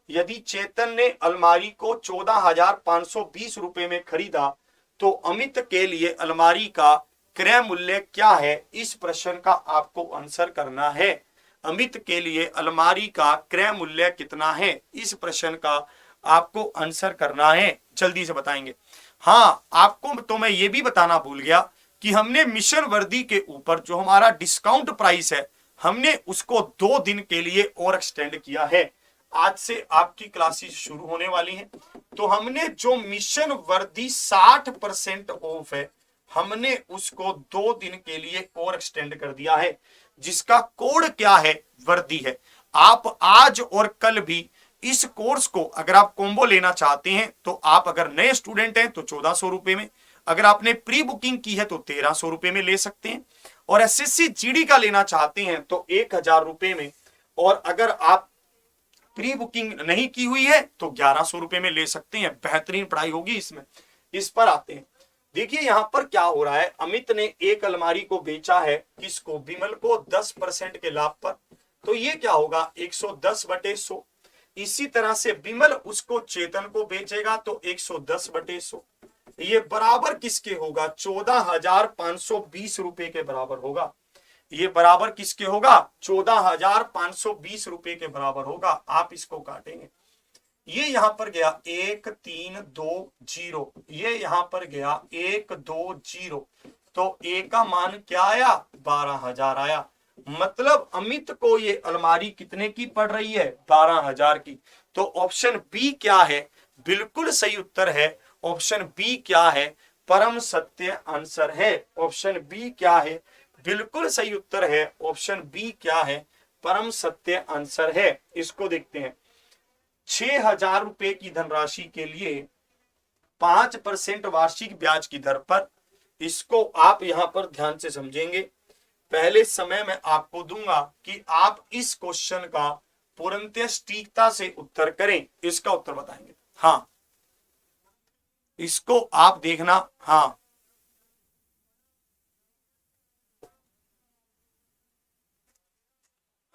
यदि चेतन ने अलमारी को 14,520 रुपए में खरीदा तो अमित के लिए अलमारी का क्रय मूल्य क्या है। इस प्रश्न का आपको आंसर करना है। अमित के लिए अलमारी का क्रय मूल्य कितना है, इस प्रश्न का आपको आंसर करना है। जल्दी से बताएंगे। हाँ, आपको तो मैं ये भी बताना भूल गया कि हमने मिशन वर्दी के ऊपर जो हमारा डिस्काउंट प्राइस है, हमने उसको 2 दिन के लिए और एक्सटेंड किया है। आज से आपकी क्लासेस शुरू होने वाली हैं, तो हमने जो मिशन वर्दी 60% ऑफ है, हमने उसको 2 दिन के लिए और एक्सटेंड कर दिया है, जिसका कोड क्या है, वर्दी है। आप आज और कल भी इस कोर्स को अगर आप कॉम्बो लेना चाहते हैं तो आप अगर नए स्टूडेंट हैं तो 1400 रुपए में, अगर आपने प्री बुकिंग की है तो 1300 रुपए में ले सकते हैं, और एसएससी जीडी का लेना चाहते हैं तो 1000 रुपए में, और अगर आप प्री बुकिंग नहीं की हुई है तो 1100 रुपए में ले सकते हैं। बेहतरीन पढ़ाई होगी इसमें। इस पर आते हैं। देखिए यहां पर क्या हो रहा है, अमित ने एक अलमारी को बेचा है, किसको, विमल को 10% के लाभ पर, तो ये क्या होगा 110/100। इसी तरह से विमल उसको चेतन को बेचेगा तो 110/100, ये बराबर किसके होगा, 14,520 रुपए के बराबर होगा। ये बराबर किसके होगा, 14,520 रुपए के बराबर होगा। आप इसको काटेंगे, ये यहां पर गया 1320, ये यहां पर गया 120, तो ए का मान क्या आया, 12,000 आया। मतलब अमित को ये अलमारी कितने की पड़ रही है, 12,000 की। तो ऑप्शन बी क्या है, बिल्कुल सही उत्तर है। ऑप्शन बी क्या है, परम सत्य आंसर है। ऑप्शन बी क्या है, बिल्कुल सही उत्तर है। ऑप्शन बी क्या है, परम सत्य आंसर है। इसको देखते हैं। 6,000 रुपए की धनराशि के लिए 5% वार्षिक ब्याज की दर पर, इसको आप यहां पर ध्यान से समझेंगे। पहले समय मैं आपको दूंगा कि आप इस क्वेश्चन का पूर्णतः सटीकता से उत्तर करें। इसका उत्तर बताएंगे, हाँ इसको आप देखना। हाँ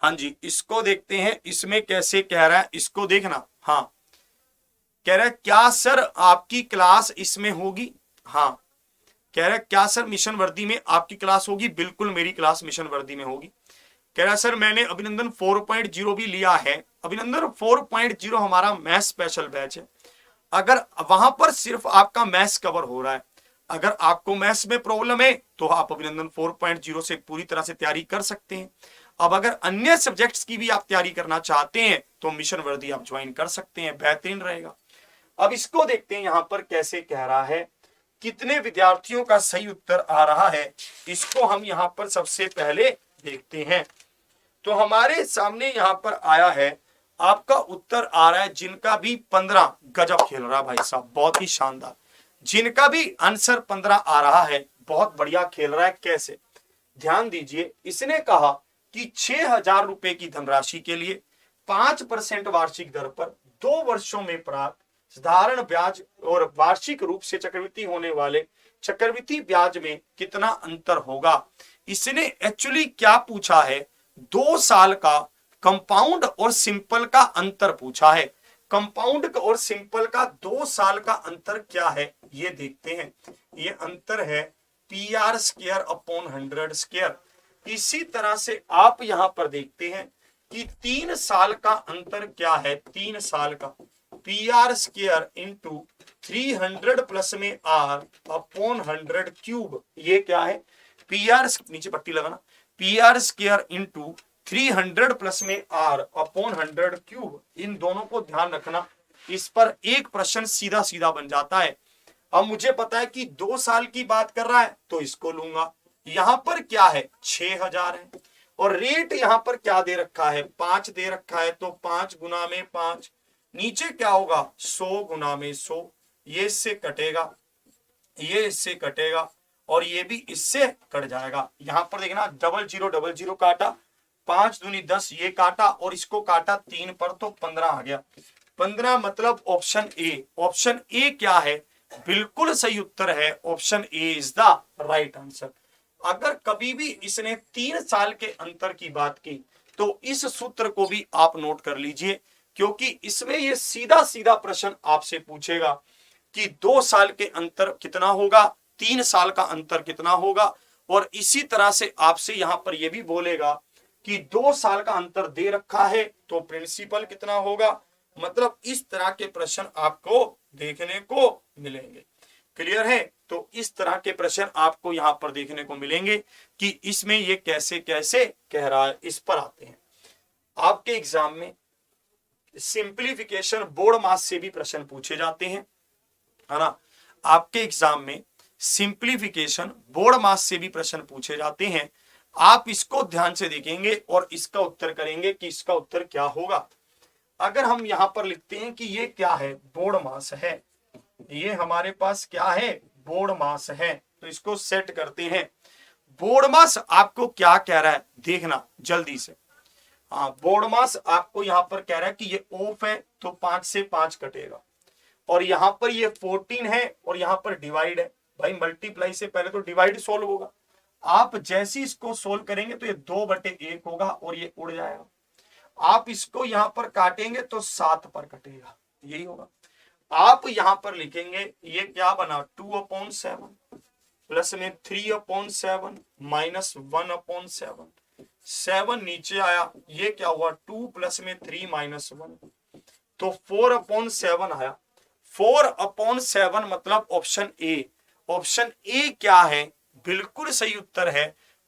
हाँ जी, इसको देखते हैं इसमें कैसे कह रहा है, इसको देखना। हाँ कह रहा है क्या सर आपकी क्लास इसमें होगी, हाँ कह रहा है क्या सर मिशन वर्दी में आपकी क्लास होगी, बिल्कुल मेरी क्लास मिशन वर्दी में होगी। कह रहा है सर मैंने अभिनंदन 4.0 भी लिया है। अभिनंदन 4.0 हमारा मैथ्स स्पेशल बैच है, अगर वहां पर सिर्फ आपका मैथ्स कवर हो रहा है, अगर आपको मैथ्स में प्रॉब्लम है तो आप अभिनंदन 4.0 से पूरी तरह से तैयारी कर सकते हैं। अब अगर अन्य सब्जेक्ट्स की भी आप तैयारी करना चाहते हैं तो मिशन वर्दी आप ज्वाइन कर सकते हैं, बेहतरीन रहेगा। अब इसको देखते हैं यहां पर कैसे कह रहा है, कितने विद्यार्थियों का सही उत्तर आ रहा है, इसको हम यहां पर सबसे पहले देखते हैं। तो हमारे सामने यहां पर आया है, आपका उत्तर आ रहा है जिनका भी 15, गजब खेल रहा भाई साहब, बहुत ही शानदार। जिनका भी आंसर 15 आ रहा है, बहुत बढ़िया खेल रहा है। कैसे, ध्यान दीजिए, इसने कहा कि 6,000 रुपए की धनराशि के लिए 5% वार्षिक दर पर 2 वर्षों में प्राप्त साधारण ब्याज और वार्षिक रूप से चक्रवृद्धि होने वाले चक्रवृद्धि ब्याज में कितना अंतर होगा। इसने एक्चुअली क्या पूछा है, 2 साल का कंपाउंड और सिंपल का अंतर पूछा है। कंपाउंड और सिंपल का 2 साल का अंतर क्या है ये देखते हैं। ये अंतर है PR स्क्वायर अपॉन 100 स्क्वायर। इसी तरह से आप यहां पर देखते हैं कि 3 साल का अंतर क्या है, 3 साल का PR स्क्वायर इंटू 300 प्लस में R अपॉन 100 क्यूब। ये क्या है, PR, नीचे पट्टी लगाना, PR स्क्वायर इंटू 300 प्लस में R अपॉन 100 क्यूब। इन दोनों को ध्यान रखना, इस पर एक प्रश्न सीधा सीधा बन जाता है। अब मुझे पता है कि 2 साल की बात कर रहा है तो इसको लूंगा। यहां पर क्या है, 6,000 है, और रेट यहां पर क्या दे रखा है, 5 दे रखा है, तो 5 गुना में 5, नीचे क्या होगा 100 गुना में 100, ये इससे कटेगा, ये इससे कटेगा, और ये भी इससे कट जाएगा। यहां पर देखना, 0000 काटा, 5 दूनी 10, ये काटा और इसको काटा 3 पर, तो 15 आ गया। 15 मतलब ऑप्शन ए। ऑप्शन ए क्या है, बिल्कुल सही उत्तर है, option A is the right answer. अगर कभी भी इसने 3 साल के अंतर की बात की तो इस सूत्र को भी आप नोट कर लीजिए, क्योंकि इसमें ये सीधा सीधा प्रश्न आपसे पूछेगा कि 2 साल के अंतर कितना होगा, 3 साल का अंतर कितना होगा, और इसी तरह से आपसे यहां पर यह भी बोलेगा कि 2 साल का अंतर दे रखा है तो प्रिंसिपल कितना होगा। मतलब इस तरह के प्रश्न आपको देखने को मिलेंगे। क्लियर है, तो इस तरह के प्रश्न आपको यहां पर देखने को मिलेंगे कि इसमें ये कैसे कैसे कह रहा है। इस पर आते हैं, आपके एग्जाम में सिंप्लीफिकेशन बोर्ड मास से भी प्रश्न पूछे जाते हैं, है ना। आपके एग्जाम में सिंप्लीफिकेशन बोर्ड मास से भी प्रश्न पूछे जाते हैं। आप इसको ध्यान से देखेंगे और इसका उत्तर करेंगे कि इसका उत्तर क्या होगा। अगर हम यहां पर लिखते हैं कि ये क्या है, बोर्ड मास है, ये हमारे पास क्या है, बोर्ड मास है, तो इसको सेट करते हैं। बोर्ड मास आपको क्या कह रहा है, देखना जल्दी से। हाँ, बोर्ड मास आपको यहां पर कह रहा है कि ये ऑफ है तो 5 से 5 कटेगा, और यहां पर ये 14 है और यहां पर डिवाइड है। भाई मल्टीप्लाई से पहले तो डिवाइड सोल्व होगा। आप जैसे इसको सोल्व करेंगे तो ये 2/1 होगा और ये उड़ जाएगा। आप इसको यहां पर काटेंगे तो 7 पर कटेगा, यही होगा। आप यहां पर लिखेंगे ये क्या बना, 2/7 प्लस में 3/7 माइनस 1/7, 7 नीचे आया, ये क्या हुआ 2 प्लस में 3 माइनस 1, तो 4/7 आया। 4/7 मतलब ऑप्शन ए। ऑप्शन ए क्या है, बिल्कुल सही उत्तर है।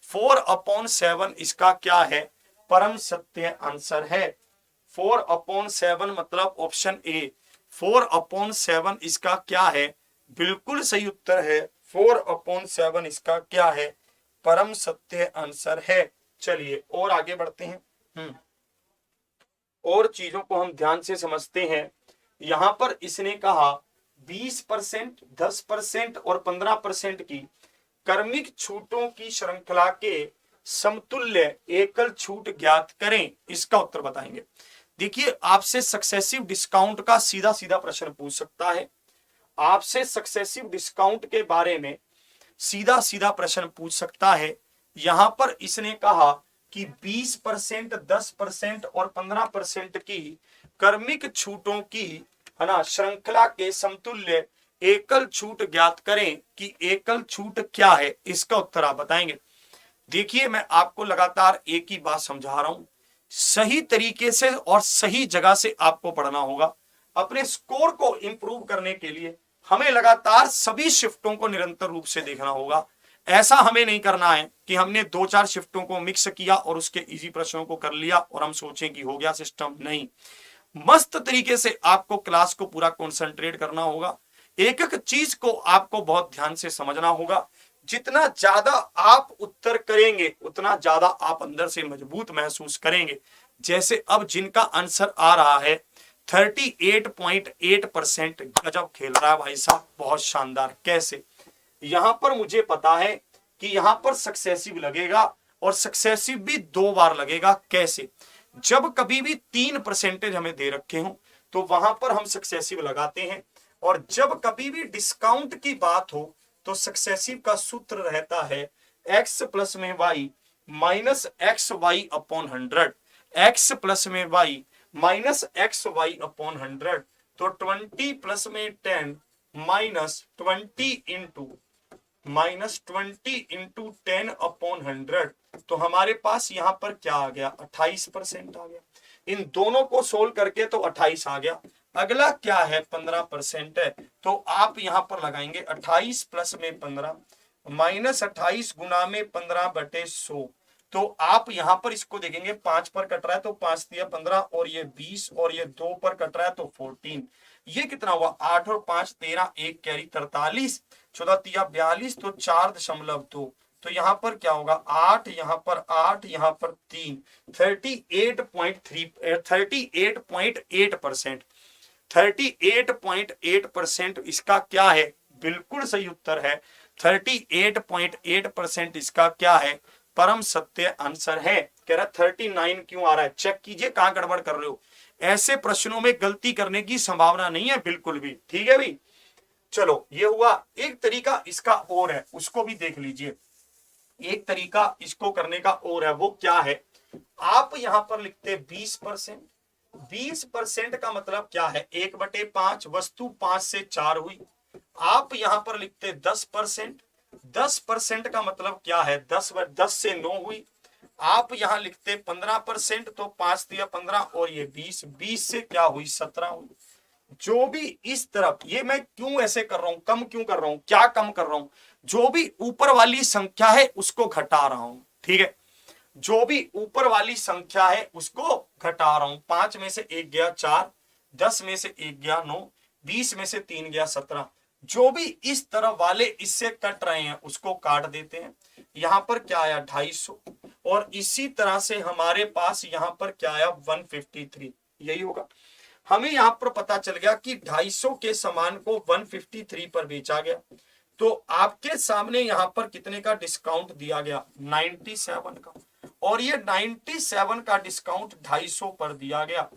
4/7 इसका क्या है, परम सत्य आंसर है। 4/7 मतलब ऑप्शन ए। 4/7 इसका क्या है, बिल्कुल सही उत्तर है। 4/7 इसका क्या है, परम सत्य आंसर है। चलिए और आगे बढ़ते हैं, और चीजों को हम ध्यान से समझते हैं। यहां पर इसने कहा 20%, 10% और 15% की क्रमिक छूटों की श्रृंखला के समतुल्य एकल छूट ज्ञात करें। इसका उत्तर बताएंगे। देखिए, आपसे सक्सेसिव डिस्काउंट का सीधा सीधा प्रश्न पूछ सकता है। आपसे सक्सेसिव डिस्काउंट के बारे में सीधा सीधा प्रश्न पूछ सकता है। यहां पर इसने कहा कि 20%, 10% और 15% की क्रमिक छूटों की, है ना, श्रृंखला के समतुल्य एकल छूट ज्ञात करें कि एकल छूट क्या है। इसका उत्तर आप बताएंगे। देखिए, मैं आपको लगातार एक ही बात समझा रहा हूं, सही तरीके से और सही जगह से आपको पढ़ना होगा। अपने स्कोर को इंप्रूव करने के लिए हमें लगातार सभी शिफ्टों को निरंतर रूप से देखना होगा। ऐसा हमें नहीं करना है कि हमने 2-4 शिफ्टों को मिक्स किया और उसके इजी प्रश्नों को कर लिया और हम सोचें कि हो गया सिस्टम। नहीं, मस्त तरीके से आपको क्लास को पूरा कंसंट्रेट करना होगा। एक एक चीज को आपको बहुत ध्यान से समझना होगा। जितना ज्यादा आप उत्तर करेंगे उतना ज्यादा आप अंदर से मजबूत महसूस करेंगे। जैसे अब जिनका आंसर आ रहा है 38.8%, गजब खेल रहा है भाई साहब, बहुत शानदार। कैसे? यहां पर मुझे पता है कि यहां पर सक्सेसिव लगेगा और सक्सेसिव भी 2 बार लगेगा। कैसे? जब कभी भी 3% हमें दे रखे हो तो वहां पर हम सक्सेसिव लगाते हैं, और जब कभी भी डिस्काउंट की बात हो तो सक्सेसिव का सूत्र रहता है x प्लस में y minus x y upon 100, x plus में y minus x y upon 100। तो 20 प्लस में 10 माइनस 20 इंटू 10 अपॉन 100। तो हमारे पास यहां पर क्या आ गया? 28% आ गया। इन दोनों को सोल्व करके तो 28 आ गया। अगला क्या है? 15% है। तो आप यहां पर लगाएंगे 28 प्लस में 15 माइनस 28 गुना में 15/100। तो आप यहां पर इसको देखेंगे 5 पर कट रहा है तो 5 दिया 15 और ये 20 और ये 2 पर कट रहा है तो 14। ये कितना हुआ? 8 और 5 13, 1 कैरी 43, 14 तिया 42 तो 4.2। तो यहां पर क्या होगा? 8, यहां पर 8, यहां पर 3, 38.8%। 38.8% इसका क्या है? बिल्कुल सही उत्तर है। 38.8% इसका क्या है? परम सत्य आंसर है। कह रहा 39 क्यों आ रहा है? चेक कीजिए कहां गड़बड़ कर रहे हो। ऐसे प्रश्नों में गलती करने की संभावना नहीं है बिल्कुल भी। ठीक है भाई, चलो ये हुआ। एक तरीका इसका और है, उसको भी देख लीजिए। एक तरीका इसको करने का और है, वो क्या है? आप यहां पर लिखते 20%। 20% का मतलब क्या है? 1/5, वस्तु 5 से 4 हुई। आप यहां पर लिखते 10%। 10% का मतलब क्या है? 10 से 9 हुई। आप यहां लिखते 15%, तो 5 दिया 15 और ये 20, 20 से क्या हुई? 17 हुई। जो भी इस तरफ, ये मैं क्यों ऐसे कर रहा हूं, कम क्यों कर रहा हूं, क्या कम कर रहा हूं? जो भी ऊपर वाली संख्या है उसको घटा रहा हूं। ठीक है, जो भी ऊपर वाली संख्या है उसको घटा रहा हूं। 5 में से 1 गया 4, 10 में से 1 गया 9, 20 में से 3 गया 17। जो भी इस तरफ वाले इससे कट रहे हैं उसको काट देते हैं। यहां पर क्या आया? 250। और इसी तरह से हमारे पास यहां पर क्या आया? 153। यही होगा। हमें यहां पर पता चल गया कि 250 के सामान को 153 पर बेचा गया। तो आपके सामने यहां पर कितने का डिस्काउंट दिया गया? 97 का। और ये 97 का डिस्काउंट 250 पर दिया गया।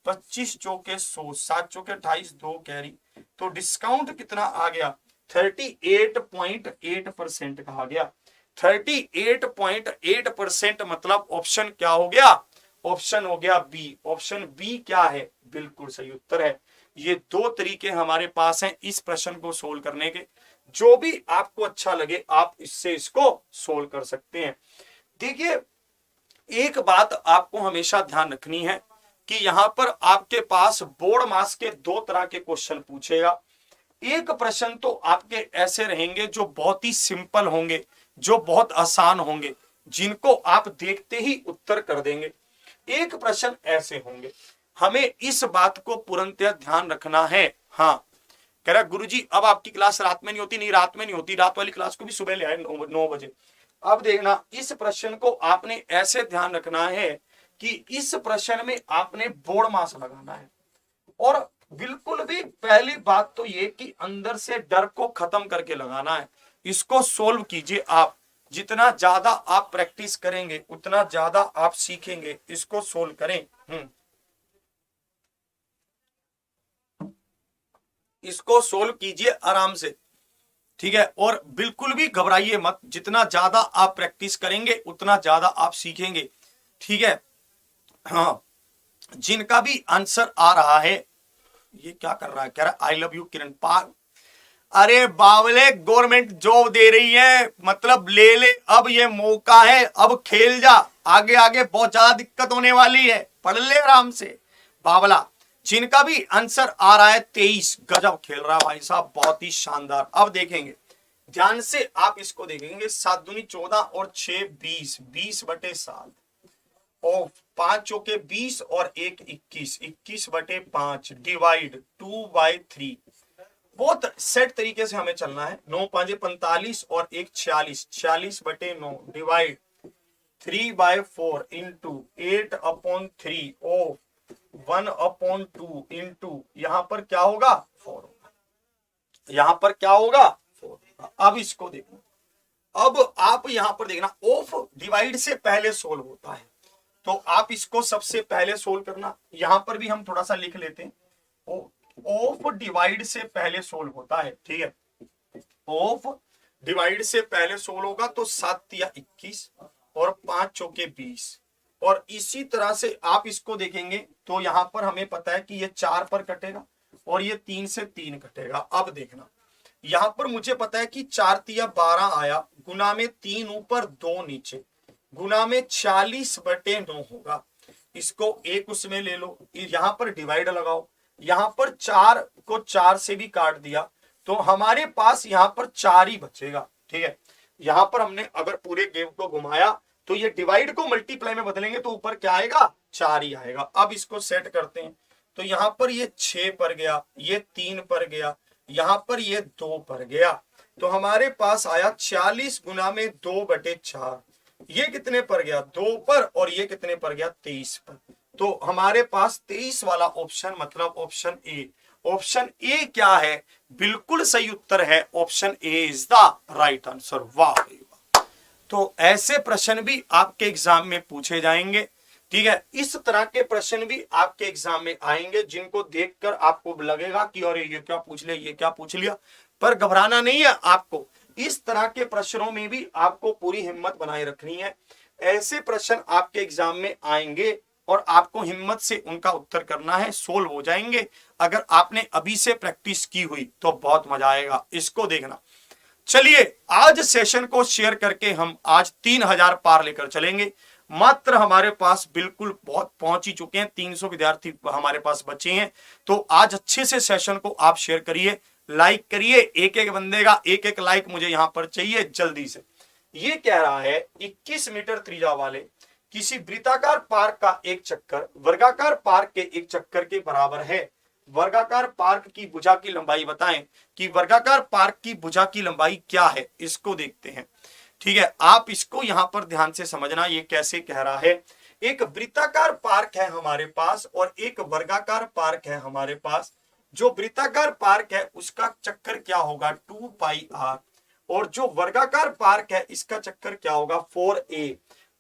25 चौके 100, 7 चौके 28, 2 कैरी। तो डिस्काउंट कितना आ गया? 38.8% कहा गया। 38.8% मतलब ऑप्शन क्या हो गया? ऑप्शन हो गया बी। ऑप्शन बी क्या है? बिल्कुल सही उत्तर है। ये 2 तरीके हमारे पास हैं इस प्रश्न को सोल्व करने के। जो भी आपको अच्छा लगे आप इससे इसको सोल्व कर सकते हैं। देखिए, एक बात आपको हमेशा ध्यान रखनी है कि यहां पर आपके पास बोर्ड मास के 2 तरह के क्वेश्चन पूछेगा। एक प्रश्न तो आपके ऐसे रहेंगे जो बहुत ही सिंपल होंगे, जो बहुत आसान होंगे, जिनको आप देखते ही उत्तर कर देंगे। एक प्रश्न ऐसे होंगे, हमें इस बात को पूर्णतः ध्यान रखना है। हाँ, कह रहा गुरुजी अब आपकी क्लास रात में नहीं होती। नहीं, रात में नहीं होती, रात वाली क्लास को भी सुबह ले आए 9 बजे। अब देखना, इस प्रश्न को आपने ऐसे ध्यान रखना है कि इस प्रश्न में आपने बोर्ड मास लगाना है। और बिल्कुल भी पहली बात तो ये कि अंदर से डर को खत्म करके लगाना है। इसको सोल्व कीजिए आप। जितना ज्यादा आप प्रैक्टिस करेंगे उतना ज्यादा आप सीखेंगे। इसको सोल्व करें। इसको सोल्व कीजिए आराम से। ठीक है, और बिल्कुल भी घबराइए मत। जितना ज्यादा आप प्रैक्टिस करेंगे उतना ज्यादा आप सीखेंगे। ठीक है, हाँ, जिनका भी आंसर आ रहा है, ये क्या कर रहा है? कह रहा है आई लव यू किरण पाल। अरे बावले, गवर्नमेंट जॉब दे रही है, मतलब ले ले, अब ये मौका है, अब खेल जा। आगे आगे बहुत ज्यादा दिक्कत होने वाली है, पढ़ ले आराम से बावला। जिनका भी आंसर आ रहा है 23। गजब खेल रहा है भाई साहब, बहुत ही शानदार। अब देखेंगे ध्यान से, आप इसको देखेंगे 7 दूनी 14 और 6 20, 20/7 और 5 चौके 20 और 1 21, 21/5 डिवाइड 2/3। बहुत सेट तरीके से हमें चलना है। 9 5 45 और 1 46, 46/9 डिवाइड 3/4 इंटू 8/3 और 1/2 इंटू यहां पर क्या होगा 4 होगा, यहां पर क्या होगा 4 होगा। अब इसको देखो, अब आप यहां पर देखना ऑफ डिवाइड से पहले सोल्व होता है, तो आप इसको सबसे पहले सोल्व करना। यहां पर भी हम थोड़ा सा लिख लेते हैं, ऑफ डिवाइड से पहले सोल्व होता है, ठीक है। ऑफ डिवाइड से पहले सोल्व होगा तो 7 तिया 21 और 5 चौके 20, और इसी तरह से आप इसको देखेंगे तो यहां पर हमें पता है कि ये 4 पर कटेगा और ये 3 से 3 कटेगा। अब देखना यहां पर मुझे पता है कि 4 तिया 12 आया, गुना में 3 ऊपर 2 नीचे, गुना में 40/9 होगा। इसको एक उसमें ले लो, यहां पर डिवाइड लगाओ, यहां पर 4 को 4 से भी काट दिया तो हमारे पास यहां पर 4 ही बचेगा, ठीक है। यहां पर हमने अगर पूरे गेम को घुमाया तो ये डिवाइड को मल्टीप्लाई में बदलेंगे तो ऊपर क्या आएगा 4 ही आएगा। अब इसको सेट करते हैं तो यहां पर ये 6 पर गया, ये 3 पर गया, यहां पर ये 2 पर गया, तो हमारे पास आया 40 गुना में 2/4। ये कितने पर गया 2 पर, और ये कितने पर गया 23 पर। तो हमारे पास 23 वाला ऑप्शन मतलब ऑप्शन ए। ऑप्शन ए क्या है, बिल्कुल सही उत्तर है, option A is the right answer. वाह भाई वाह। तो ऐसे प्रश्न भी आपके एग्जाम में पूछे जाएंगे, ठीक है। इस तरह के प्रश्न भी आपके एग्जाम में आएंगे जिनको देखकर आपको लगेगा कि अरे ये क्या पूछ लिया, ये क्या पूछ लिया, पर घबराना नहीं है आपको। इस तरह के प्रश्नों में भी आपको पूरी हिम्मत बनाए रखनी है। ऐसे प्रश्न आपके एग्जाम में आएंगे और आपको हिम्मत से उनका उत्तर करना है, सोल्व हो जाएंगे। अगर आपने अभी से प्रैक्टिस की हुई तो बहुत मजा आएगा। इसको देखना। चलिए आज सेशन को शेयर करके हम आज 3000 पार लेकर चलेंगे। मात्र हमारे पास बिल्कुल बहुत पहुंच ही चुके हैं, 300 विद्यार्थी हमारे पास बचे हैं। तो आज अच्छे से सेशन को आप शेयर करिए, लाइक करिए, एक एक बंदे का एक एक लाइक मुझे यहां पर चाहिए जल्दी से। ये कह रहा है 21 मीटर त्रिज्या वाले किसी वृत्ताकार पार्क का एक चक्कर वर्गाकार पार्क के एक चक्कर के बराबर है। वर्गाकार पार्क की भुजा की लंबाई बताएं कि वर्गाकार पार्क की भुजा की लंबाई क्या है, इसको देखते हैं, ठीक है। आप इसको यहां पर ध्यान से समझना, ये कैसे कह रहा है। एक वृत्ताकार पार्क है हमारे पास और एक वर्गाकार पार्क है हमारे पास। जो वृत्ताकार पार्क है उसका चक्कर क्या होगा 2πr, और जो वर्गाकार पार्क है इसका चक्कर क्या होगा 4a।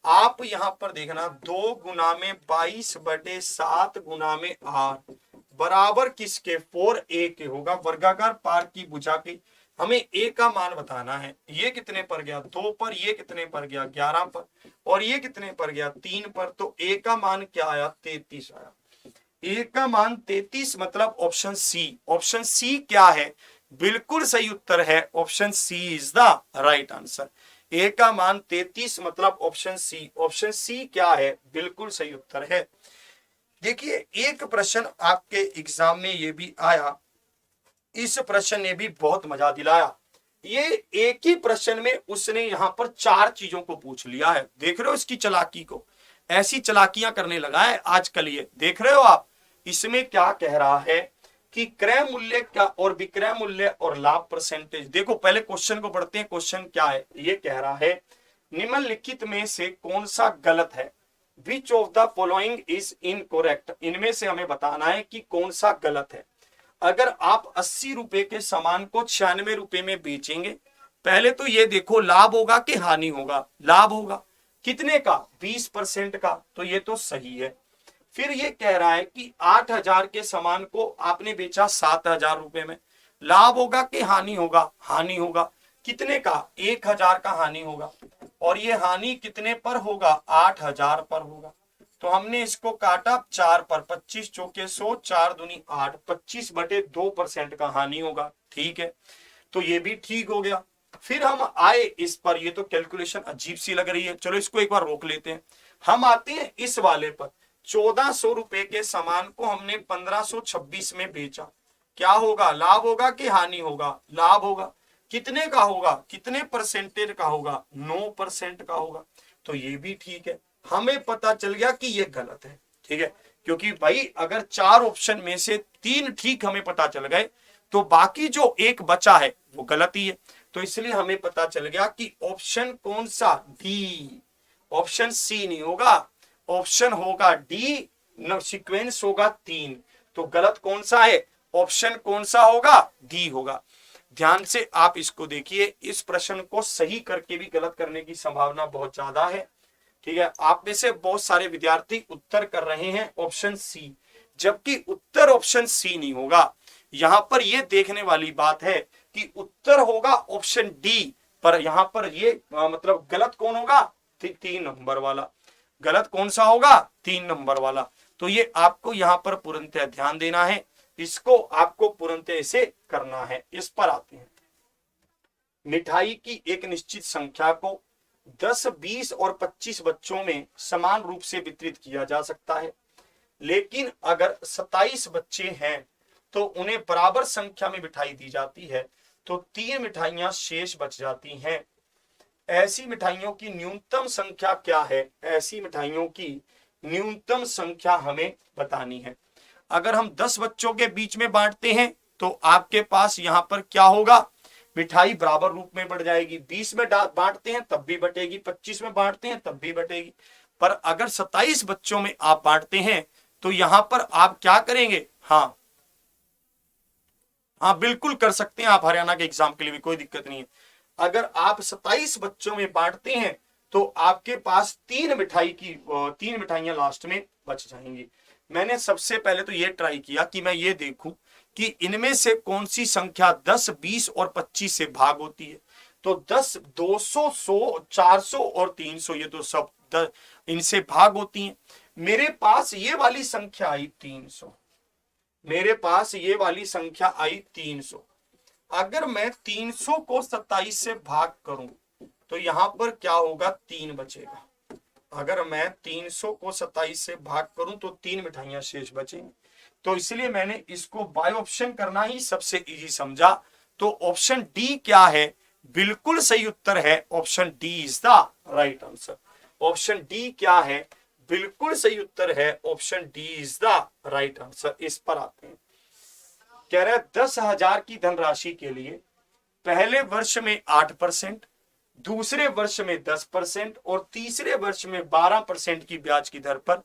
आप यहां पर देखना 2 गुना में 22/7 गुना में r बराबर किसके 4a के होगा। वर्गाकार पार्क की भुजा की हमें a का मान बताना है। ये कितने पर गया 2 पर, ये कितने पर गया 11 पर, और ये कितने पर गया 3 पर। तो a का मान क्या आया 33 आया। a का मान 33 मतलब ऑप्शन सी। ऑप्शन सी क्या है, बिल्कुल सही उत्तर है, option C is the right answer. a का मान 33 मतलब ऑप्शन सी। ऑप्शन सी क्या है, बिल्कुल सही उत्तर है। देखिए एक प्रश्न आपके एग्जाम में ये भी आया, इस प्रश्न ने भी बहुत मजा दिलाया। ये एक ही प्रश्न में उसने यहां पर 4 चीजों को पूछ लिया है। देख रहे हो इसकी चालाकी को, ऐसी चालाकियां करने लगा है आजकल, ये देख रहे हो आप। इसमें क्या कह रहा है कि क्रय मूल्य क्या और विक्रय मूल्य और लाभ परसेंटेज। देखो पहले क्वेश्चन को पढ़ते हैं, क्वेश्चन क्या है। ये कह रहा है निम्नलिखित में से कौन सा गलत है, which of the following is incorrect. इनमें से हमें बताना है कि कौन सा गलत है। अगर आप 80 रुपए के सामान को 96 रुपए में बेचेंगे, पहले तो ये देखो लाभ होगा कि हानि होगा। लाभ होगा कितने का 20% का, तो ये तो सही है। फिर ये कह रहा है कि 8000 के सामान को आपने बेचा 7000 रुपए में, लाभ होगा कि हानि होगा। हानि होगा कितने का 1000 का हानि होगा, और ये हानि कितने पर होगा 8000 पर होगा। तो हमने इसको काटा 4 पर, 25 चौके 100, 4 दूनी 8, 25/2% का हानि होगा, ठीक है। तो ये भी ठीक हो गया। फिर हम आए इस पर, ये तो कैलकुलेशन अजीब सी लग रही है, चलो इसको एक बार रोक लेते हैं। हम आते हैं इस वाले पर, 1400 रुपए के सामान को हमने 1526 में बेचा, क्या होगा? लाभ होगा कि हानि होगा? लाभ होगा। कितने का होगा? कितने परसेंटेज का होगा? 9% का होगा। तो ये भी ठीक है, हमें पता चल गया कि ये गलत है। ठीक है, क्योंकि भाई अगर 4 ऑप्शन में से 3 ठीक हमें पता चल गए तो बाकी जो एक बचा है वो गलत ही है। तो इसलिए हमें पता चल गया कि ऑप्शन कौन सा? डी। ऑप्शन सी नहीं होगा, ऑप्शन होगा डी, सीक्वेंस होगा 3। तो गलत कौन सा है? ऑप्शन कौन सा होगा? डी होगा। ध्यान से आप इसको देखिए, इस प्रश्न को सही करके भी गलत करने की संभावना बहुत ज्यादा है। ठीक है, आप में से बहुत सारे विद्यार्थी उत्तर कर रहे हैं ऑप्शन सी, जबकि उत्तर ऑप्शन सी नहीं होगा। यहां पर यह देखने वाली बात है कि उत्तर होगा ऑप्शन डी, पर यहां पर ये मतलब गलत कौन होगा? 3 नंबर वाला। गलत कौन सा होगा? 3 नंबर वाला। तो ये आपको यहां पर पूर्णतः ध्यान देना है, इसको आपको पूर्णतः से करना है। इस पर आते हैं। मिठाई की एक निश्चित संख्या को 10, 20 और 25 बच्चों में समान रूप से वितरित किया जा सकता है, लेकिन अगर 27 बच्चे हैं तो उन्हें बराबर संख्या में मिठाई दी जाती है, तो 3 मिठाइयां शेष बच जाती हैं। ऐसी मिठाइयों की न्यूनतम संख्या क्या है? ऐसी मिठाइयों की न्यूनतम संख्या हमें बतानी है। अगर हम 10 बच्चों के बीच में बांटते हैं तो आपके पास यहां पर क्या होगा? मिठाई बराबर रूप में बढ़ जाएगी। 20 में बांटते हैं तब भी बटेगी, 25 में बांटते हैं तब भी बटेगी। पर अगर 27 बच्चों में आप बांटते हैं तो यहां पर आप क्या करेंगे? हाँ बिल्कुल कर सकते हैं आप, हरियाणा के एग्जाम के लिए भी कोई दिक्कत नहीं है। अगर आप 27 बच्चों में बांटते हैं तो आपके पास 3 मिठाइयां लास्ट में बच जाएंगी। मैंने सबसे पहले तो ये ट्राई किया कि मैं ये देखूं कि इनमें से कौन सी संख्या 10, 20 और 25 से भाग होती है। तो 10, 200, 100, 400 और 300 ये तो सब इनसे भाग होती हैं। मेरे पास ये वाली संख्या आई 300, मेरे पास ये वाली संख्या आई 300। अगर मैं 300 को 27 से भाग करूं तो यहां पर क्या होगा? 3 बचेगा। अगर मैं 300 को 27 से भाग करूं तो 3 मिठाइयां शेष बचेंगी। तो इसलिए मैंने इसको बाय ऑप्शन करना ही सबसे इजी समझा। तो ऑप्शन डी क्या है? बिल्कुल सही उत्तर है, option D is the right answer. Option D क्या है? बिल्कुल सही उत्तर है, option D is the right answer. इस पर आते हैं। कह रहे 10,000 की धनराशि के लिए पहले वर्ष में 8%, दूसरे वर्ष में 10% और तीसरे वर्ष में 12% की ब्याज की दर पर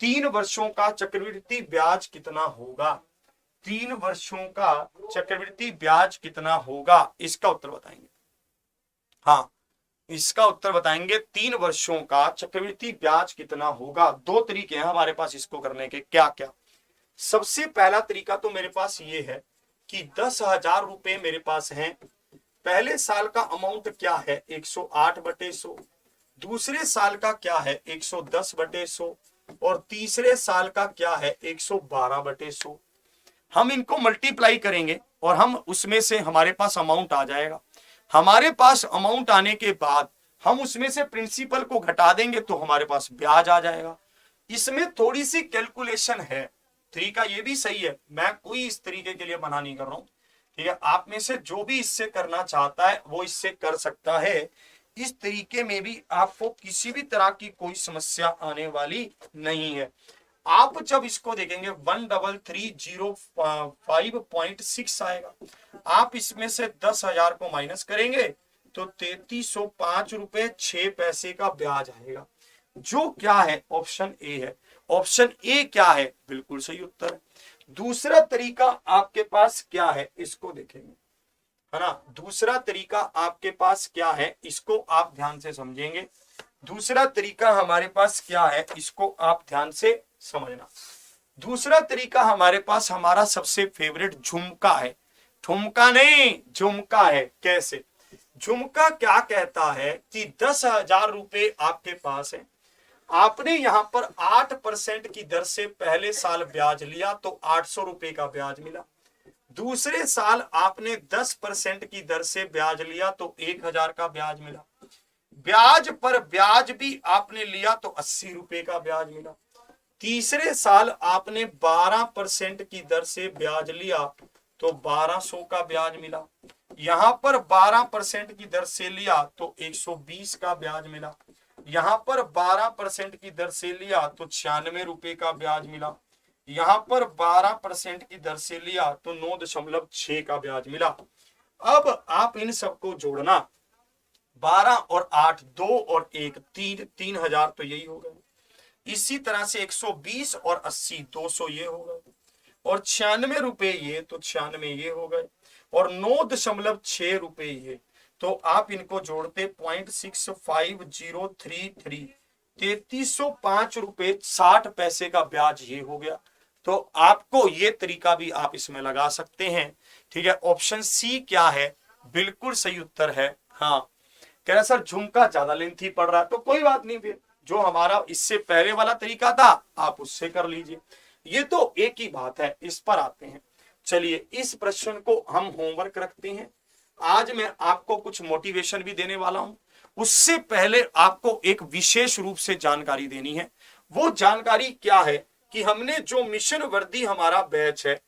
3 वर्षों का चक्रवृद्धि ब्याज कितना होगा? 3 वर्षों का चक्रवृद्धि ब्याज कितना होगा? इसका उत्तर बताएंगे। हाँ, इसका उत्तर बताएंगे। 3 वर्षों का चक्रवृद्धि ब्याज कितना होगा? 2 तरीके हैं हमारे पास इसको करने के। क्या क्या? सबसे पहला तरीका तो मेरे पास ये है कि 10,000 रुपए मेरे पास हैं। पहले साल का अमाउंट क्या है? 108/100। दूसरे साल का क्या है? 110/100 और तीसरे साल का क्या है? 112/100। हम इनको मल्टीप्लाई करेंगे और हम उसमें से हमारे पास अमाउंट आ जाएगा। हमारे पास अमाउंट आने के बाद हम उसमें से प्रिंसिपल को घटा देंगे तो हमारे पास ब्याज आ जाएगा। इसमें थोड़ी सी कैलकुलेशन है, तरीका ये भी सही है, मैं कोई इस तरीके के लिए मना नहीं कर रहा हूं। ठीक है, आप में से जो भी इससे करना चाहता है वो इससे कर सकता है। इस तरीके में भी आपको किसी भी तरह की कोई समस्या आने वाली नहीं है। आप जब इसको देखेंगे 13305.6 आएगा। आप इसमें से 10,000 को माइनस करेंगे तो 3305 रुपए 6 पैसे का ब्याज आएगा, जो क्या है? ऑप्शन ए है। ऑप्शन ए क्या है? बिल्कुल सही उत्तर है। दूसरा तरीका आपके पास क्या है? इसको देखेंगे, है ना। दूसरा तरीका आपके पास क्या है? इसको आप ध्यान से समझेंगे। दूसरा तरीका हमारे पास क्या है? इसको आप ध्यान से समझना। दूसरा तरीका हमारे पास हमारा सबसे फेवरेट झुमका है। ठुमका नहीं, झुमका है। कैसे? झुमका क्या कहता है कि 10,000 रुपए आपके पास है, आपने यहां पर 8% की दर से पहले साल ब्याज लिया तो 800 रुपए का ब्याज मिला। दूसरे साल आपने 10% की दर से ब्याज लिया तो 1,000 का ब्याज मिला। ब्याज पर ब्याज भी आपने लिया तो 80 रुपए का ब्याज मिला। तीसरे साल आपने 12% की दर से ब्याज लिया तो 1200 का ब्याज मिला। यहां पर 12% की दर से लिया तो 120 का ब्याज मिला। यहां पर 12% की दर से लिया तो 96 रुपए का ब्याज मिला। यहां पर 12% की दर से लिया तो 9.6 का ब्याज मिला। अब आप इन सबको जोड़ना, 12 और 8 2 और 1 3, 3000 तो यही हो गए। इसी तरह से 120 और 80 200 ये हो गए, और 96 रुपए ये तो 96 ये हो गए, और 9.6 रुपए ये। तो आप इनको जोड़ते 0.65033, 3305 रुपए 60 पैसे का ब्याज ये हो गया। तो आपको ये तरीका भी आप इसमें लगा सकते हैं। ठीक है, ऑप्शन सी क्या है, बिल्कुल सही उत्तर है। हाँ, कह रहा सर झुमका ज्यादा लेंथी पड़ रहा है, तो कोई बात नहीं, फिर जो हमारा इससे पहले वाला तरीका था आप उससे कर लीजिए, ये तो एक ही बात है। इस पर आते हैं, चलिए इस प्रश्न को हम होमवर्क रखते हैं। आज मैं आपको कुछ मोटिवेशन भी देने वाला हूं, उससे पहले आपको एक विशेष रूप से जानकारी देनी है। वो जानकारी क्या है कि हमने जो मिशन वर्दी हमारा बैच है,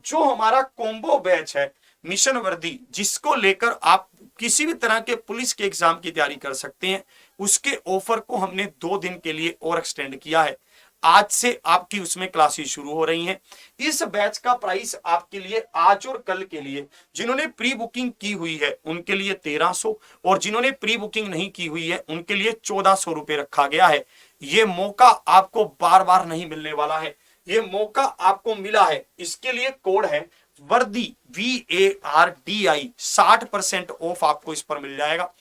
जो हमारा कॉम्बो बैच है मिशन वर्दी, जिसको लेकर आप किसी भी तरह के पुलिस के एग्जाम की तैयारी कर सकते हैं, उसके ऑफर को हमने 2 दिन के लिए और एक्सटेंड किया है। आज से आपकी उसमें क्लासेस शुरू हो रही हैं। इस बैच का प्राइस आपके लिए आज और कल के लिए, जिन्होंने प्री बुकिंग की हुई है उनके लिए 1300, और जिन्होंने प्री बुकिंग नहीं की हुई है उनके लिए 1400 रुपए रखा गया है। ये मौका आपको बार बार नहीं मिलने वाला है, ये मौका आपको मिला है। इसके लिए कोड है वर्दी, VARDI, 60% ऑफ आपको इस पर मिल जाएगा।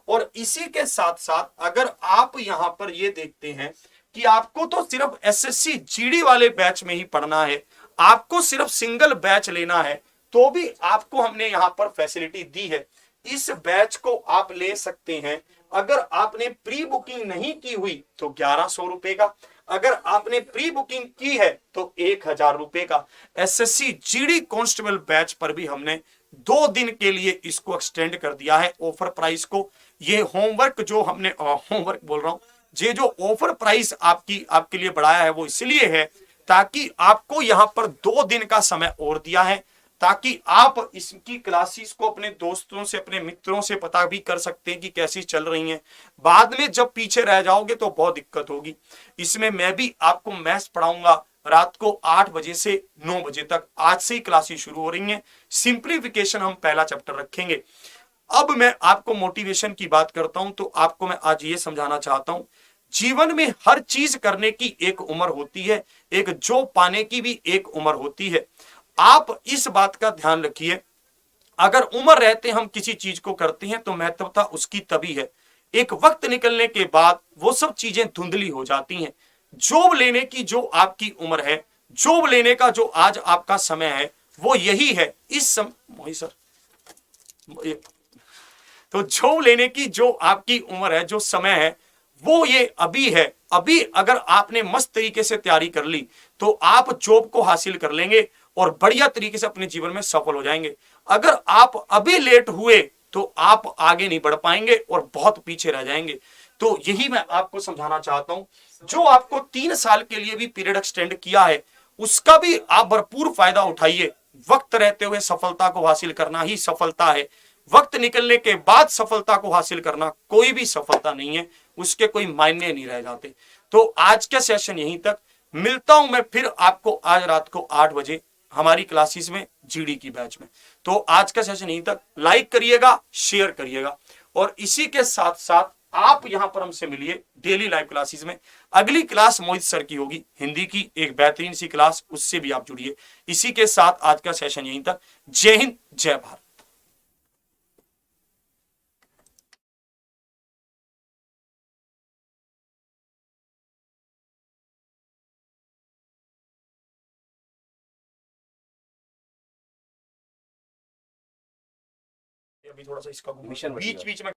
और इसी के साथ साथ अगर आप यहां पर ये देखते हैं कि आपको तो सिर्फ SSC GD वाले बैच में ही पढ़ना है, आपको सिर्फ सिंगल बैच लेना है, तो भी आपको हमने यहां पर फैसिलिटी दी है। इस बैच को आप ले सकते हैं। अगर आपने प्री बुकिंग नहीं की हुई तो 1100 रुपए का, अगर आपने प्री बुकिंग की है तो 1000 रुपए का। SSC GD कांस्टेबल बैच पर भी हमने 2 दिन के लिए इसको एक्सटेंड कर दिया है ऑफर प्राइस को। ये होमवर्क जो हमने होमवर्क बोल रहा हूं, ये जो ऑफर प्राइस आपके लिए बढ़ाया है वो इसलिए है ताकि आपको यहां पर 2 दिन का समय और दिया है, ताकि आप इसकी क्लासेस को अपने दोस्तों से, अपने मित्रों से पता भी कर सकते हैं कि कैसी चल रही हैं। बाद में जब पीछे रह जाओगे तो बहुत दिक्कत होगी। इसमें मैं भी आपको मैथ्स पढ़ाऊंगा रात को 8 बजे से 9 बजे तक। आज से ही क्लासेस शुरू हो रही हैं। सिंप्लीफिकेशन हम पहला चैप्टर रखेंगे। अब मैं आपको मोटिवेशन की बात करता हूं, तो आपको मैं आज ये समझाना चाहता हूं, जीवन में हर चीज करने की एक उम्र होती है, एक जॉब पाने की भी एक उम्र होती है। आप इस बात का ध्यान रखिए, अगर उम्र रहते हम किसी चीज को करते हैं तो महत्वता उसकी तभी है, एक वक्त निकलने के बाद वो सब चीजें धुंधली हो जाती हैं। जॉब लेने की जो आपकी उम्र है, जॉब लेने का जो आज आपका समय है, वो यही है। इस समय सर, तो जॉब लेने की जो आपकी उम्र है, जो समय है, वो ये अभी है। अभी अगर आपने मस्त तरीके से तैयारी कर ली तो आप जॉब को हासिल कर लेंगे और बढ़िया तरीके से अपने जीवन में सफल हो जाएंगे। अगर आप अभी लेट हुए तो आप आगे नहीं बढ़ पाएंगे और बहुत पीछे रह जाएंगे। तो यही मैं आपको समझाना चाहता हूं। जो आपको 3 साल के लिए भी पीरियड एक्सटेंड किया है उसका भी आप भरपूर फायदा उठाइए। वक्त रहते हुए सफलता को हासिल करना ही सफलता है। वक्त निकलने के बाद सफलता को हासिल करना कोई भी सफलता नहीं है, उसके कोई मायने नहीं रह जाते। तो आज का सेशन यहीं तक, मिलता हूं मैं फिर आपको आज रात को 8 बजे हमारी क्लासेस में, GD की बैच में। तो आज का सेशन यहीं तक। लाइक करिएगा, शेयर करिएगा, और इसी के साथ साथ आप यहां पर हमसे मिलिए डेली लाइव क्लासेस में। अगली क्लास मोहित सर की होगी, हिंदी की एक बेहतरीन सी क्लास, उससे भी आप जुड़िए। इसी के साथ आज का सेशन यहीं तक। जय हिंद, जय भारत। अभी थोड़ा सा इसका मिशन बीच बीच में